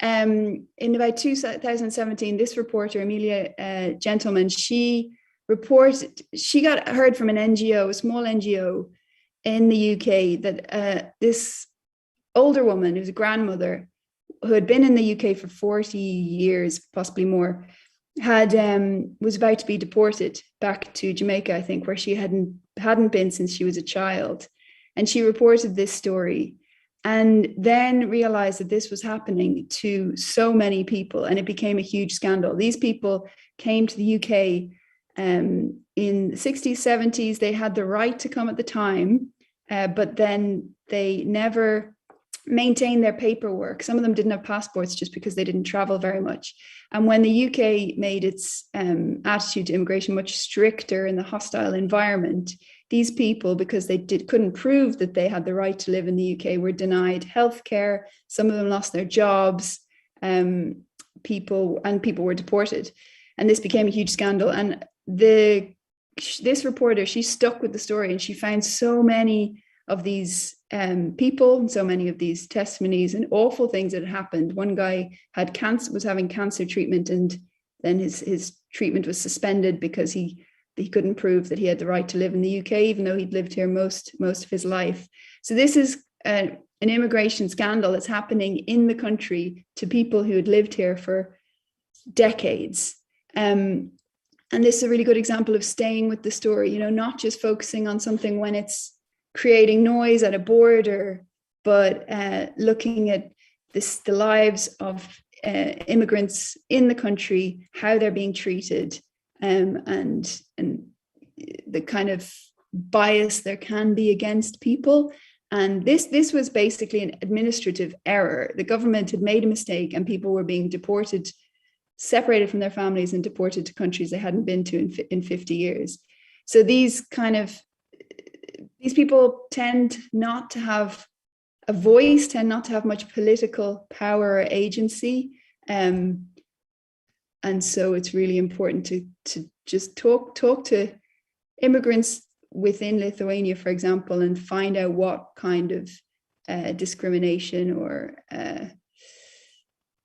In about 2017, this reporter, Amelia Gentleman, she got heard from an NGO, a small NGO in the UK, that this older woman, who's a grandmother, who had been in the UK for 40 years, possibly more, was about to be deported back to Jamaica, I think, where she hadn't been since she was a child. And she reported this story and then realized that this was happening to so many people, and it became a huge scandal. These people came to the UK in the 60s, 70s. They had the right to come at the time, but then they never maintain their paperwork. Some of them didn't have passports just because they didn't travel very much. And when the UK made its attitude to immigration much stricter in the hostile environment, these people, because they couldn't prove that they had the right to live in the UK, were denied healthcare. Some of them lost their jobs. People were deported, and this became a huge scandal. And this reporter, she stuck with the story, and she found so many of these people and so many of these testimonies and awful things that had happened. One guy had cancer, was having cancer treatment, and then his treatment was suspended because he couldn't prove that he had the right to live in the UK, even though he'd lived here most of his life. So this is an immigration scandal that's happening in the country to people who had lived here for decades. And this is a really good example of staying with the story, not just focusing on something when it's creating noise at a border, but looking at the lives of immigrants in the country, how they're being treated, and the kind of bias there can be against people. And this was basically an administrative error. The government had made a mistake, and people were being deported, separated from their families and deported to countries they hadn't been to in 50 years. So these people tend not to have a voice, tend not to have much political power or agency. And so it's really important to just talk to immigrants within Lithuania, for example, and find out what kind of discrimination or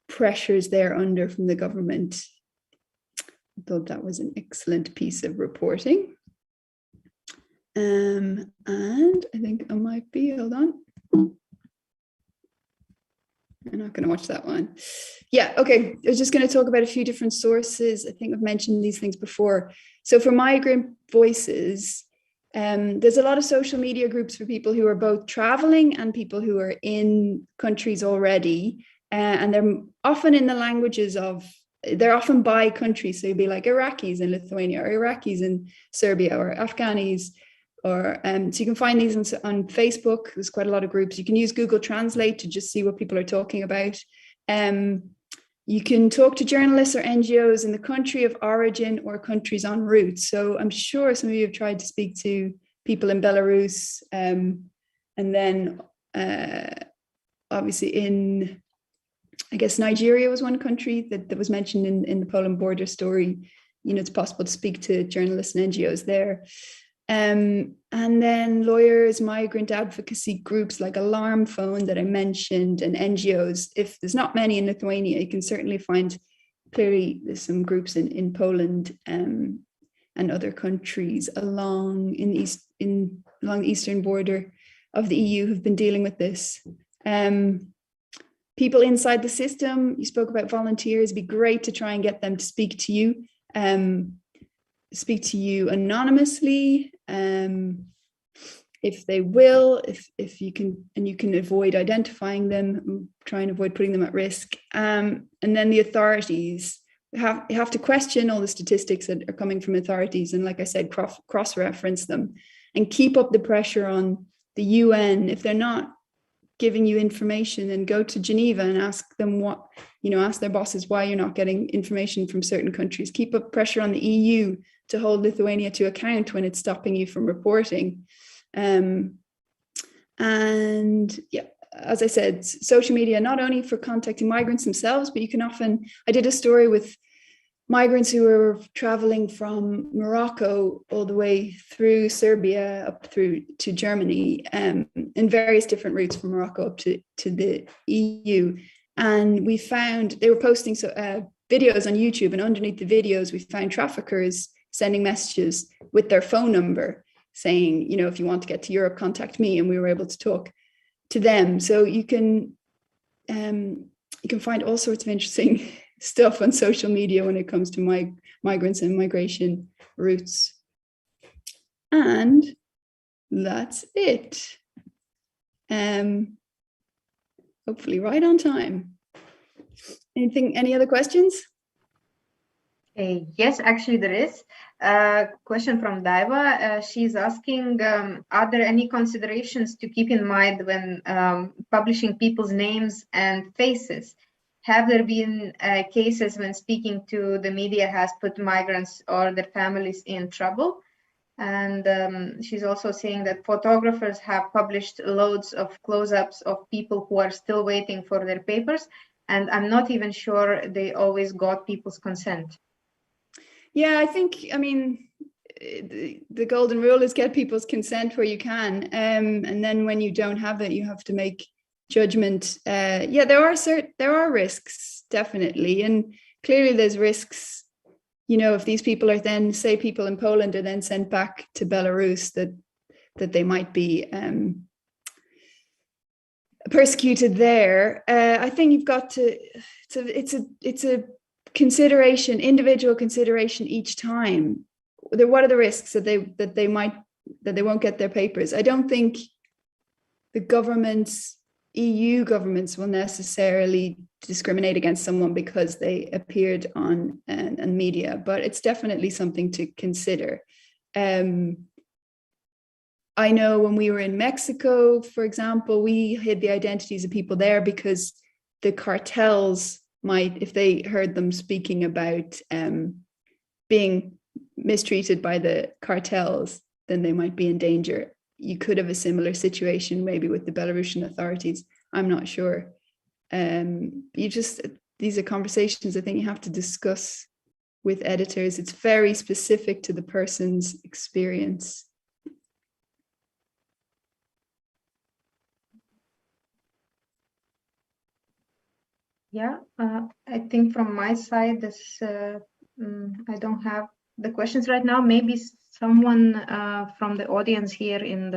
pressures they're under from the government. I thought that was an excellent piece of reporting. And I think I might be, hold on. I'm not going to watch that one. Yeah, okay. I was just going to talk about a few different sources. I think I've mentioned these things before. So for Migrant Voices, there's a lot of social media groups for people who are both traveling and people who are in countries already. And they're often in the languages they're often by country. So you'd be like Iraqis in Lithuania, or Iraqis in Serbia, or Afghanis. So you can find these on Facebook. There's quite a lot of groups. You can use Google Translate to just see what people are talking about. You can talk to journalists or NGOs in the country of origin or countries en route. So I'm sure some of you have tried to speak to people in Belarus, and then obviously I guess Nigeria was one country that was mentioned in the Poland border story. It's possible to speak to journalists and NGOs there. And then lawyers, migrant advocacy groups like Alarm Phone that I mentioned, and NGOs. If there's not many in Lithuania, you can certainly find, clearly there's some groups in Poland and other countries along the eastern border of the EU who've been dealing with this. People inside the system, you spoke about volunteers. It'd be great to try and get them to speak to you anonymously, if they will, if you can, and you can avoid identifying them, try and avoid putting them at risk. And then the authorities, have to question all the statistics that are coming from authorities, and like I said, cross-reference them, and keep up the pressure on the UN. If they're not giving you information, then go to Geneva and ask them ask their bosses why you're not getting information from certain countries. Keep up pressure on the EU to hold Lithuania to account when it's stopping you from reporting. And yeah, as I said, social media, not only for contacting migrants themselves, but you can often, I did a story with migrants who were traveling from Morocco all the way through Serbia up through to Germany, in various different routes from Morocco up to the EU. And we found they were posting videos on YouTube, and underneath the videos, we found traffickers sending messages with their phone number saying, if you want to get to Europe, contact me. And we were able to talk to them. So you can find all sorts of interesting stuff on social media when it comes to migrants and migration routes. And that's it. Hopefully right on time. Any other questions? Yes, actually there is a question from Daiva. She's asking, are there any considerations to keep in mind when publishing people's names and faces? Have there been cases when speaking to the media has put migrants or their families in trouble? And she's also saying that photographers have published loads of close-ups of people who are still waiting for their papers, and I'm not even sure they always got people's consent. Yeah, I mean, the golden rule is get people's consent where you can, and then when you don't have it, you have to make judgment. Yeah, there are risks, definitely, and clearly there's risks. If these people are then, say, people in Poland are then sent back to Belarus, that they might be persecuted there. I think you've got to. It's a consideration, individual consideration each time. What are the risks that they won't get their papers? I don't think the EU governments will necessarily discriminate against someone because they appeared on media, but it's definitely something to consider. I know when we were in Mexico, for example, we hid the identities of people there because the cartels might, if they heard them speaking about being mistreated by the cartels, then they might be in danger. You could have a similar situation maybe with the Belarusian authorities. I'm not sure. These are conversations I think you have to discuss with editors. It's very specific to the person's experience. Yeah, I think from my side, I don't have the questions right now. Maybe someone from the audience here in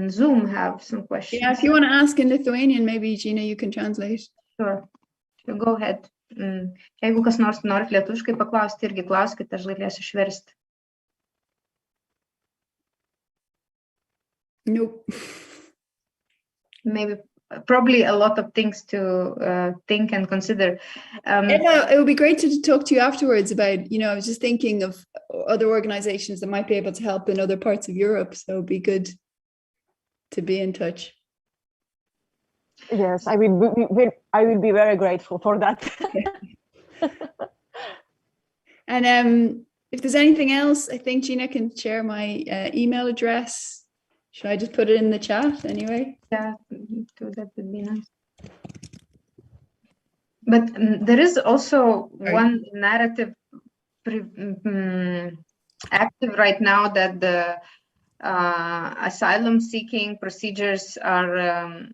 Zoom have some questions. Yeah, if you want to ask in Lithuanian, maybe Gina, you can translate. Sure, go ahead. Jeigu kas nors norit lietuviškai paklausti, irgi klauskite, aš galėsiu išversti. Nope. Probably a lot of things to think and consider. It would be great to talk to you afterwards about, I was just thinking of other organizations that might be able to help in other parts of Europe. So it'd be good to be in touch. Yes, I will be very grateful for that. And if there's anything else, I think Gina can share my email address. Should I just put it in the chat anyway? Yeah, that would be nice. But there is also one narrative active right now that the asylum-seeking procedures are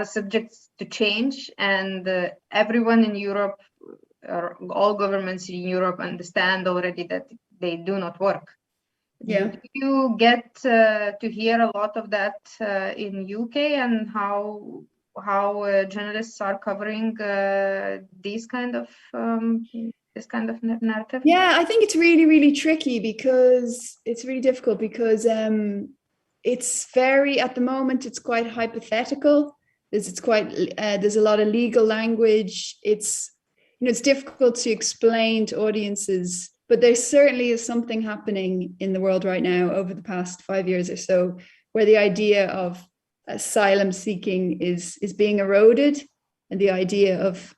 subject to change, and everyone in Europe, or all governments in Europe, understand already that they do not work. Yeah. Do you get to hear a lot of that in UK, and how journalists are covering this kind of narrative? Yeah, I think it's really, really tricky because it's really difficult because it's very, at the moment, it's quite hypothetical. There's a lot of legal language. It's it's difficult to explain to audiences, but there certainly is something happening in the world right now over the past 5 years or so, where the idea of asylum seeking is being eroded, and the idea of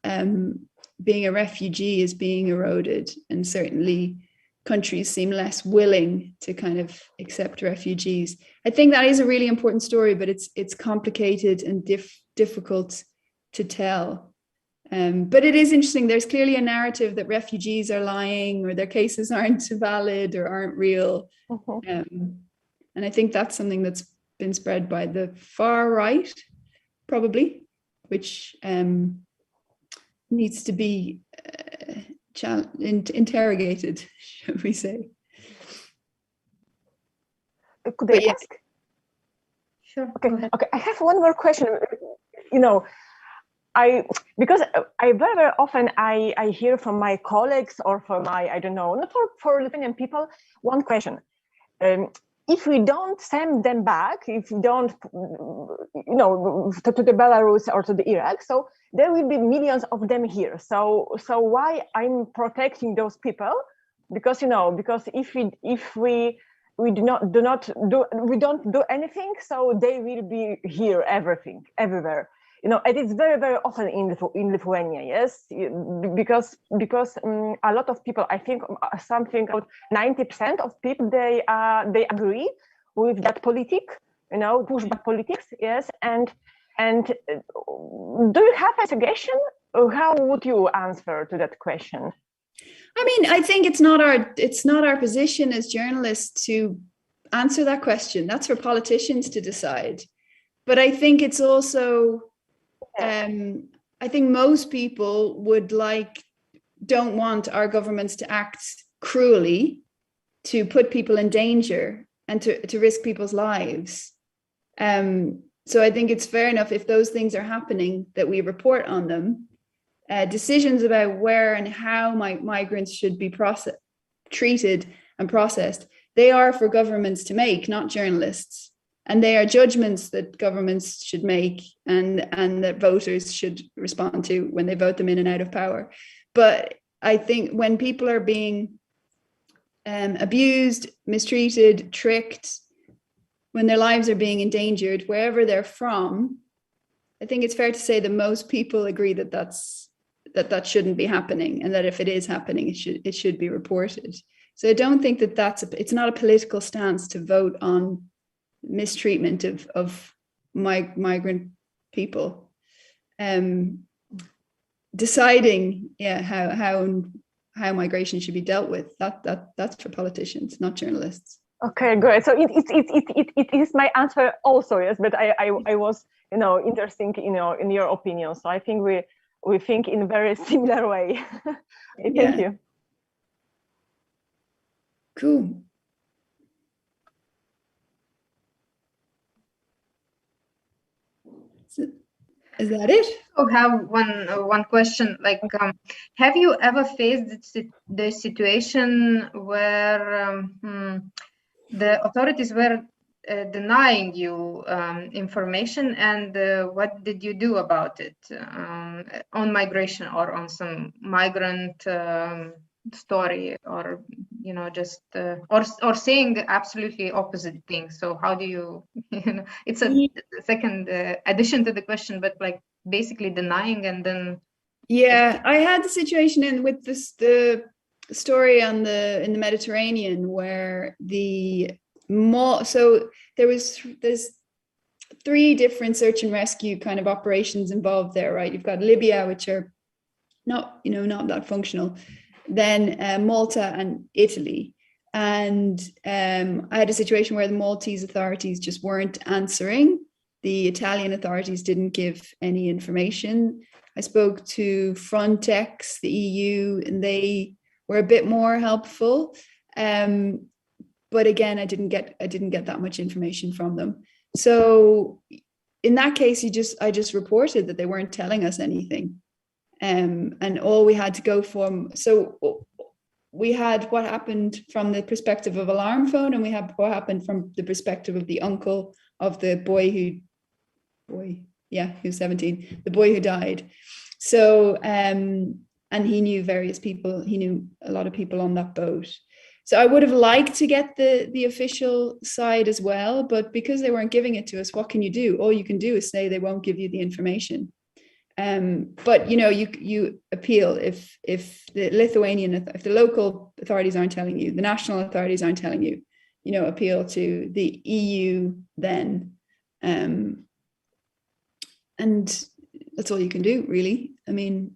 being a refugee is being eroded, and certainly countries seem less willing to kind of accept refugees. I think that is a really important story, but it's complicated and difficult to tell. But it is interesting. There's clearly a narrative that refugees are lying, or their cases aren't valid or aren't real. And I think that's something that's been spread by the far right, probably, which needs to be interrogated, shall we say. Could I ask? Sure. Okay. I have one more question. Because I very often I hear from my colleagues or from my, I don't know, not for Lithuanian people, one question. If we don't send them back, if we don't, to the Belarus or to the Iraq, so there will be millions of them here. So why I'm protecting those people? Because if we don't do anything, so they will be here, everywhere. It is very, very often in Lithuania, yes, because a lot of people, I think something about 90% of people, they agree with that pushback politics, yes, and do you have a suggestion? How would you answer to that question? I mean, I think it's not our position as journalists to answer that question. That's for politicians to decide. But I think it's also, I think most people don't want our governments to act cruelly, to put people in danger and to risk people's lives. So I think it's fair enough if those things are happening that we report on them. Decisions about where and how migrants should be treated and processed, they are for governments to make, not journalists. And they are judgments that governments should make and that voters should respond to when they vote them in and out of power. But I think when people are being abused, mistreated, tricked, when their lives are being endangered, wherever they're from, I think it's fair to say that most people agree that that shouldn't be happening, and that if it is happening, it should be reported. So I don't think that it's not a political stance to vote on mistreatment of migrant people. Deciding how migration should be dealt with, that's for politicians, not journalists. Okay, good. So it is my answer also, yes, but I was interested in your opinion. So I think we think in a very similar way. Thank you. Cool. Is that it? I have one question. Have you ever faced the situation where the authorities were denying you information, and what did you do about it on migration or on some migrant story, or just or saying the absolutely opposite thing? So how do you it's a second addition to the question, but basically denying and then I had the situation with the story in the Mediterranean where so there's 3 different search and rescue kind of operations involved there, right? You've got Libya, which are not that functional, then Malta and Italy. And I had a situation where the Maltese authorities just weren't answering. The Italian authorities didn't give any information. I spoke to Frontex, the EU, and they were a bit more helpful. But again, I didn't get that much information from them. So in that case, I just reported that they weren't telling us anything. And all we had to go from, so we had what happened from the perspective of alarm phone, and we had what happened from the perspective of the uncle of the who's 17, the boy who died. So and he knew various people. He knew a lot of people on that boat. So I would have liked to get the official side as well, but because they weren't giving it to us, what can you do? All you can do is say they won't give you the information. But you know, you appeal if the if the local authorities aren't telling you, the national authorities aren't telling you, you know, appeal to the EU then, and that's all you can do, really. I mean,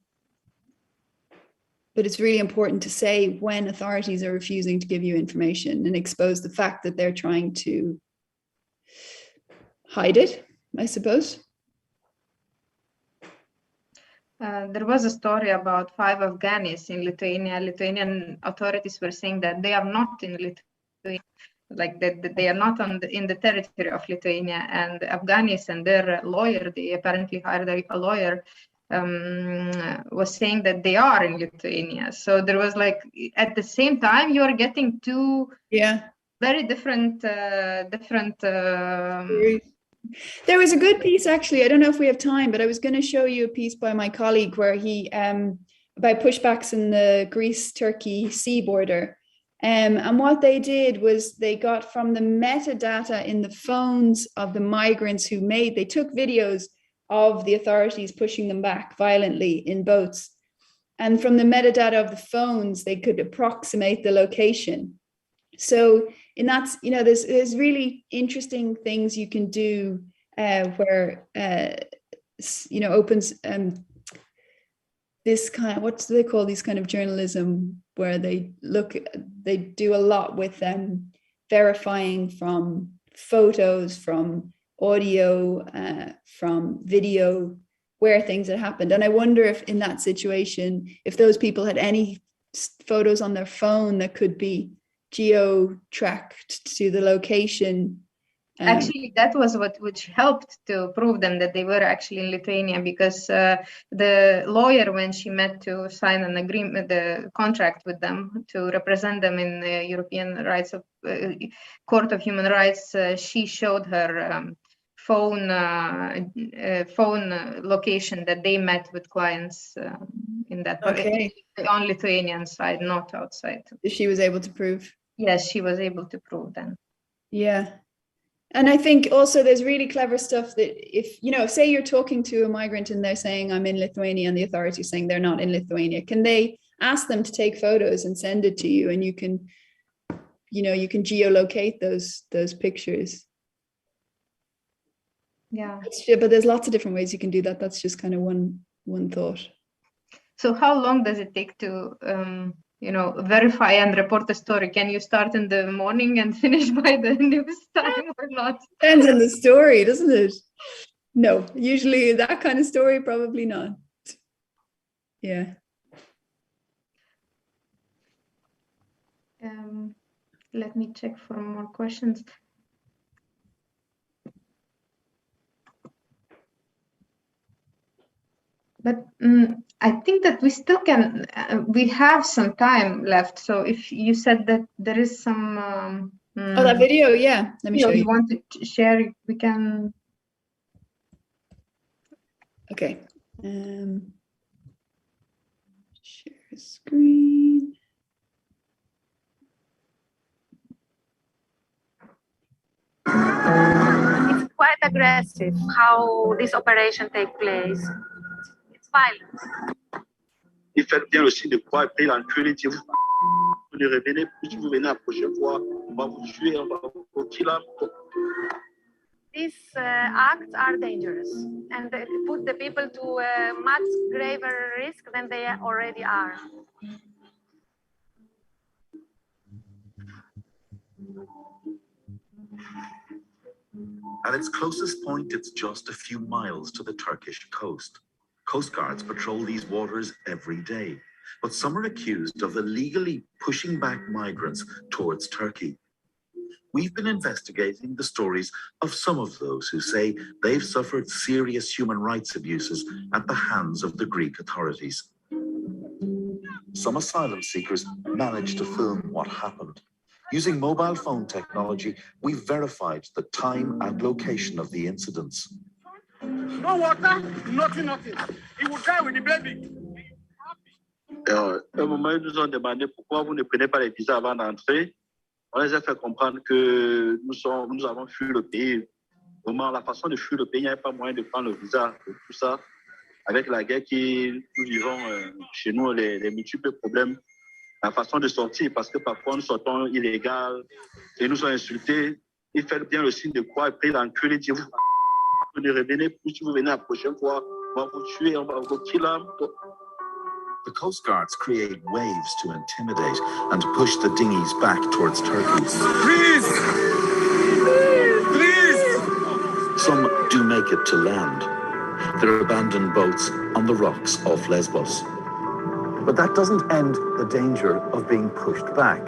but it's really important to say when authorities are refusing to give you information and expose the fact that they're trying to hide it, I suppose. There was a story about 5 Afghanis in Lithuania. Lithuanian authorities were saying that they are not in Lithuania, like that they are not in the territory of Lithuania. And the Afghanis and their lawyer, they apparently hired a lawyer, was saying that they are in Lithuania. So there was like, at the same time, you are getting two very different There was a good piece, actually. I don't know if we have time, but I was going to show you a piece by my colleague where he about pushbacks in the Greece-Turkey sea border. And what they did was they got from the metadata in the phones of the migrants they took videos of the authorities pushing them back violently in boats. And from the metadata of the phones, they could approximate the location. So in that, you know, there's really interesting things you can do where, you know, opens this kind of, what do they call these kind of journalism, where they do a lot with verifying from photos, from audio, from video, where things had happened. And I wonder if in that situation, if those people had any photos on their phone that could be geo-tracked to the location. Actually, that was which helped to prove them that they were actually in Lithuania, because the lawyer, when she met to sign an agreement, the contract with them to represent them in the European Court of Human Rights, she showed her phone location that they met with clients in that on Lithuanian side, not outside. She was able to prove. Yes, she was able to prove them. Yeah. And I think also there's really clever stuff that if, you know, say you're talking to a migrant and they're saying I'm in Lithuania and the authorities saying they're not in Lithuania, can they ask them to take photos and send it to you, and you can, you know, you can geolocate those pictures. Yeah. But there's lots of different ways you can do that. That's just kind of one thought. So how long does it take to you know, verify and report a story? Can you start in the morning and finish by the news time or not? Depends on the story, doesn't it? No, usually that kind of story, probably not. Yeah. Let me check for more questions. But I think that we still can, we have some time left. So if you said that there is some... oh, that video, yeah. Let me show you. You want to share, we can... Okay. Share screen. It's quite aggressive how this operation takes place. Et faites bien aussi de quoi payer l'impunité. Vous les révélez, si vous venez la prochaine fois, on va vous tuer, on va vous killer. These acts are dangerous and they put the people to a much graver risk than they already are. At its closest point, it's just a few miles to the Turkish coast. Coast Guards patrol these waters every day, but some are accused of illegally pushing back migrants towards Turkey. We've been investigating the stories of some of those who say they've suffered serious human rights abuses at the hands of the Greek authorities. Some asylum seekers managed to film what happened. Using mobile phone technology, we've verified the time and location of the incidents. No water, nothing. He will die with the baby. À un moment, ils nous ont demandé pourquoi vous ne prenez pas les visas avant d'entrer. On les a fait comprendre que nous avons fui le pays. Vraiment, la façon de fuir le pays, il n'y avait pas moyen de prendre le visa pour tout ça. Avec la guerre que nous vivons chez nous, les multiples problèmes, la façon de sortir, parce que parfois nous sortons illégal et nous sont insultés. Ils font bien le signe de croix et puis l'encul et dire vous ne revenez plus, si vous venez la prochaine fois, on va vous tuer, on va vous killer. The Coast Guards create waves to intimidate and to push the dinghies back towards Turkey. Please! Please! Some do make it to land. They're abandoned boats on the rocks off Lesbos. But that doesn't end the danger of being pushed back.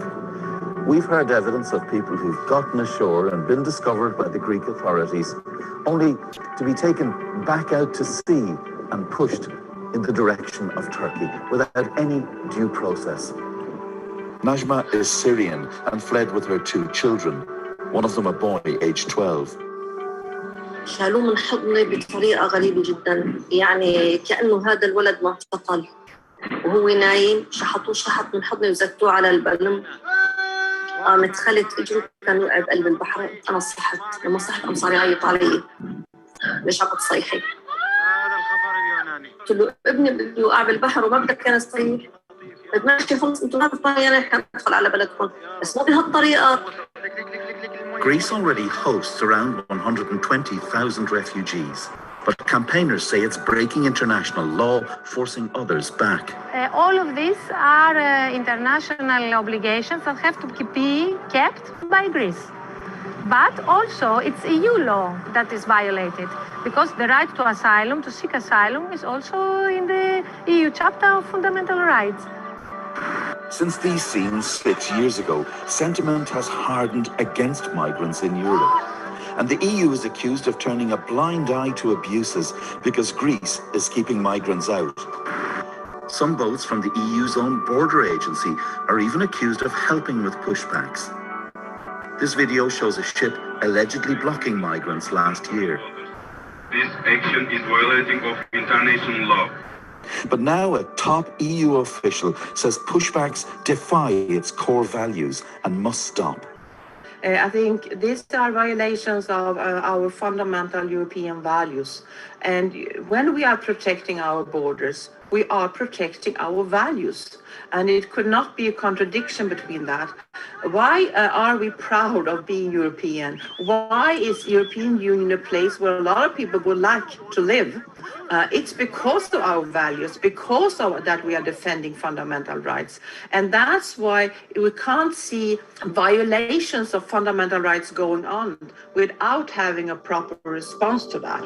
We've heard evidence of people who've gotten ashore and been discovered by the Greek authorities, only to be taken back out to sea and pushed in the direction of Turkey without any due process. Najma is Syrian and fled with her 2 children, one of them a boy aged 12. شالوه من حضني بطريقة غريبة جدا، يعني كأنه هذا الولد معتقل وهو نايم، شحط من حضني وزتوه على البلم. قامت خلت اجره كان وقع بقلب البحر. انا صحت، لما صحت قام صار يعيط علي، ليش عم تصيحي؟ قلت له ابني بده يوقع بالبحر وما بدك كان تصيح. بدنا خلص انتم ما بتفهموا انا رح ادخل على بلدكم، بس مو بهالطريقة. Greece already hosts around 120,000 refugees, but campaigners say it's breaking international law, forcing others back. All of these are international obligations that have to be kept by Greece. But also it's EU law that is violated, because the right to asylum, to seek asylum, is also in the EU chapter of fundamental rights. Since these scenes 6 years ago, sentiment has hardened against migrants in Europe. And the EU is accused of turning a blind eye to abuses because Greece is keeping migrants out. Some boats from the EU's own border agency are even accused of helping with pushbacks. This video shows a ship allegedly blocking migrants last year. This action is violating of international law. But now a top EU official says pushbacks defy its core values and must stop. I think these are violations of our fundamental European values. And when we are protecting our borders, we are protecting our values. And it could not be a contradiction between that. Why are we proud of being European? Why is European Union a place where a lot of people would like to live? It's because of our values, because of that we are defending fundamental rights. And that's why we can't see violations of fundamental rights going on without having a proper response to that.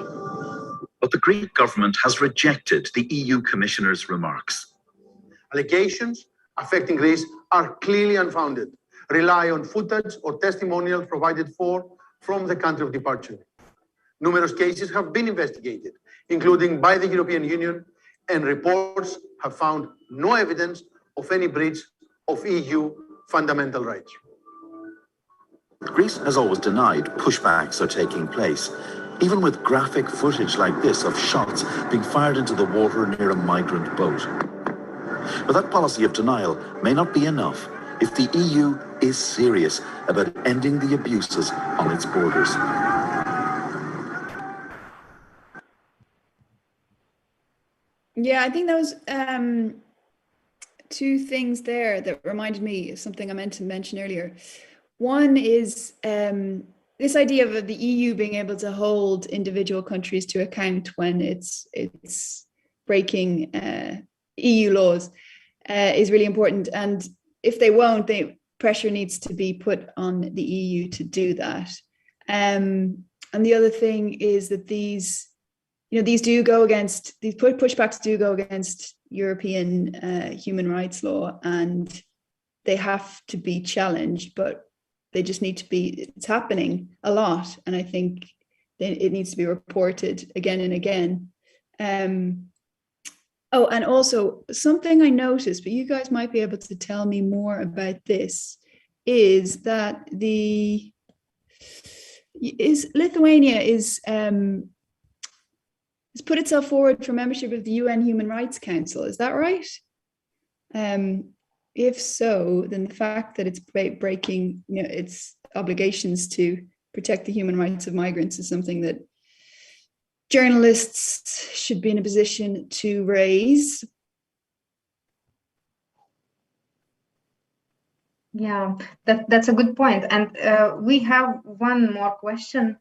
But the Greek government has rejected the EU Commissioner's remarks. Allegations affecting Greece are clearly unfounded, rely on footage or testimonials provided from the country of departure. Numerous cases have been investigated, including by the European Union, and reports have found no evidence of any breach of EU fundamental rights. Greece has always denied pushbacks are taking place, even with graphic footage like this of shots being fired into the water near a migrant boat. But that policy of denial may not be enough if the EU is serious about ending the abuses on its borders. Yeah, I think there was two things there that reminded me of something I meant to mention earlier. One is this idea of the EU being able to hold individual countries to account when it's breaking EU laws is really important. And if they won't, pressure needs to be put on the EU to do that. And the other thing is that these pushbacks do go against European human rights law, and they have to be challenged, but they just need to be, it's happening a lot. And I think it needs to be reported again and again. Oh, and also something I noticed, but you guys might be able to tell me more about this, is that Lithuania has put itself forward for membership of the UN Human Rights Council. Is that right? If so, then the fact that it's breaking, its obligations to protect the human rights of migrants is something that journalists should be in a position to raise. Yeah, that's a good point. And we have one more question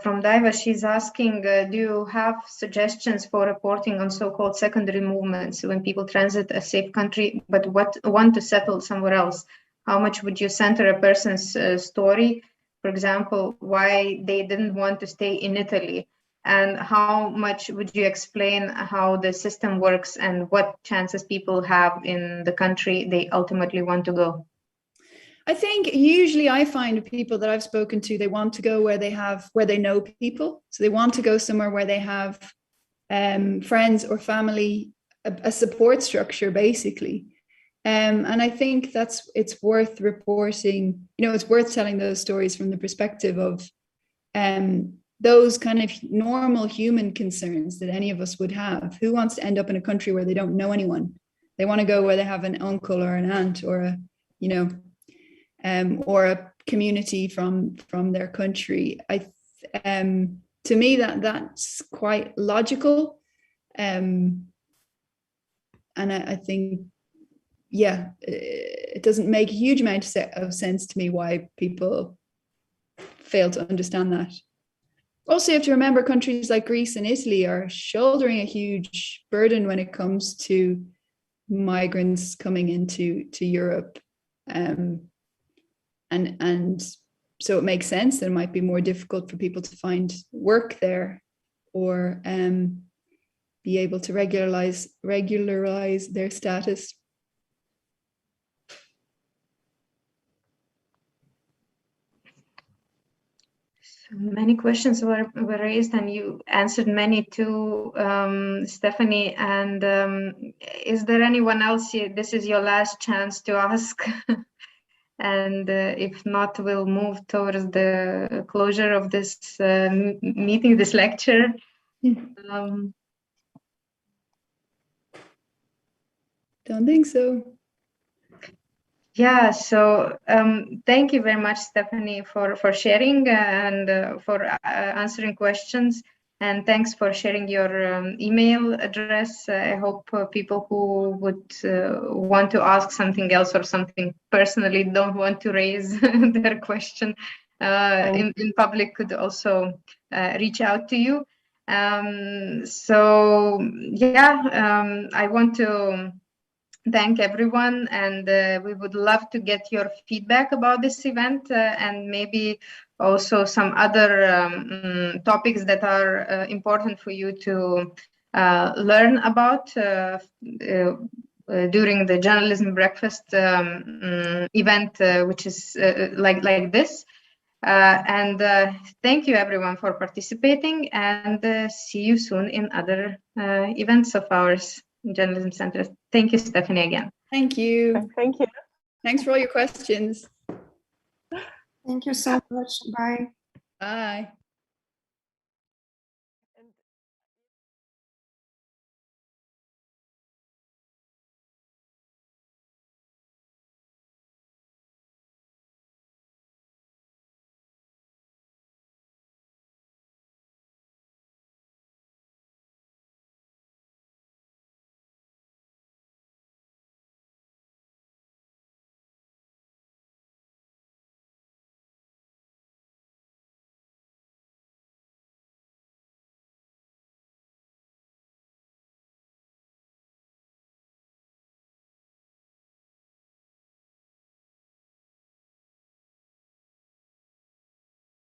from Diva. She's asking, do you have suggestions for reporting on so-called secondary movements when people transit a safe country but want to settle somewhere else? How much would you center a person's story? For example, why they didn't want to stay in Italy? And how much would you explain how the system works and what chances people have in the country they ultimately want to go? I think usually I find people that I've spoken to, they want to go where they know people. So they want to go somewhere where they have friends or family, a support structure, basically. And I think it's worth reporting, it's worth telling those stories from the perspective of those kind of normal human concerns that any of us would have. Who wants to end up in a country where they don't know anyone? They want to go where they have an uncle or an aunt or or a community from their country. To me, that's quite logical, and I think, yeah, it doesn't make a huge amount of sense to me why people fail to understand that. Also, you have to remember countries like Greece and Italy are shouldering a huge burden when it comes to migrants coming into Europe. And so it makes sense that it might be more difficult for people to find work there or be able to regularize their status. So many questions were raised and you answered many too, Stephanie. And is there anyone else here? This is your last chance to ask. And if not, we'll move towards the closure of this meeting, this lecture. Don't think so. Yeah, so thank you very much, Stephanie, for sharing and for answering questions. And thanks for sharing your email address. I hope people who would want to ask something else or something personally don't want to raise their question in public could also reach out to you. So yeah, I want to thank everyone, and we would love to get your feedback about this event and maybe also some other topics that are important for you to learn about during the journalism breakfast event, which is like this. And thank you everyone for participating, and see you soon in other events of ours. Journalism Center. Thank you, Stephanie, again. Thank you. Thank you. Thanks for all your questions. Thank you so much. Bye. Bye.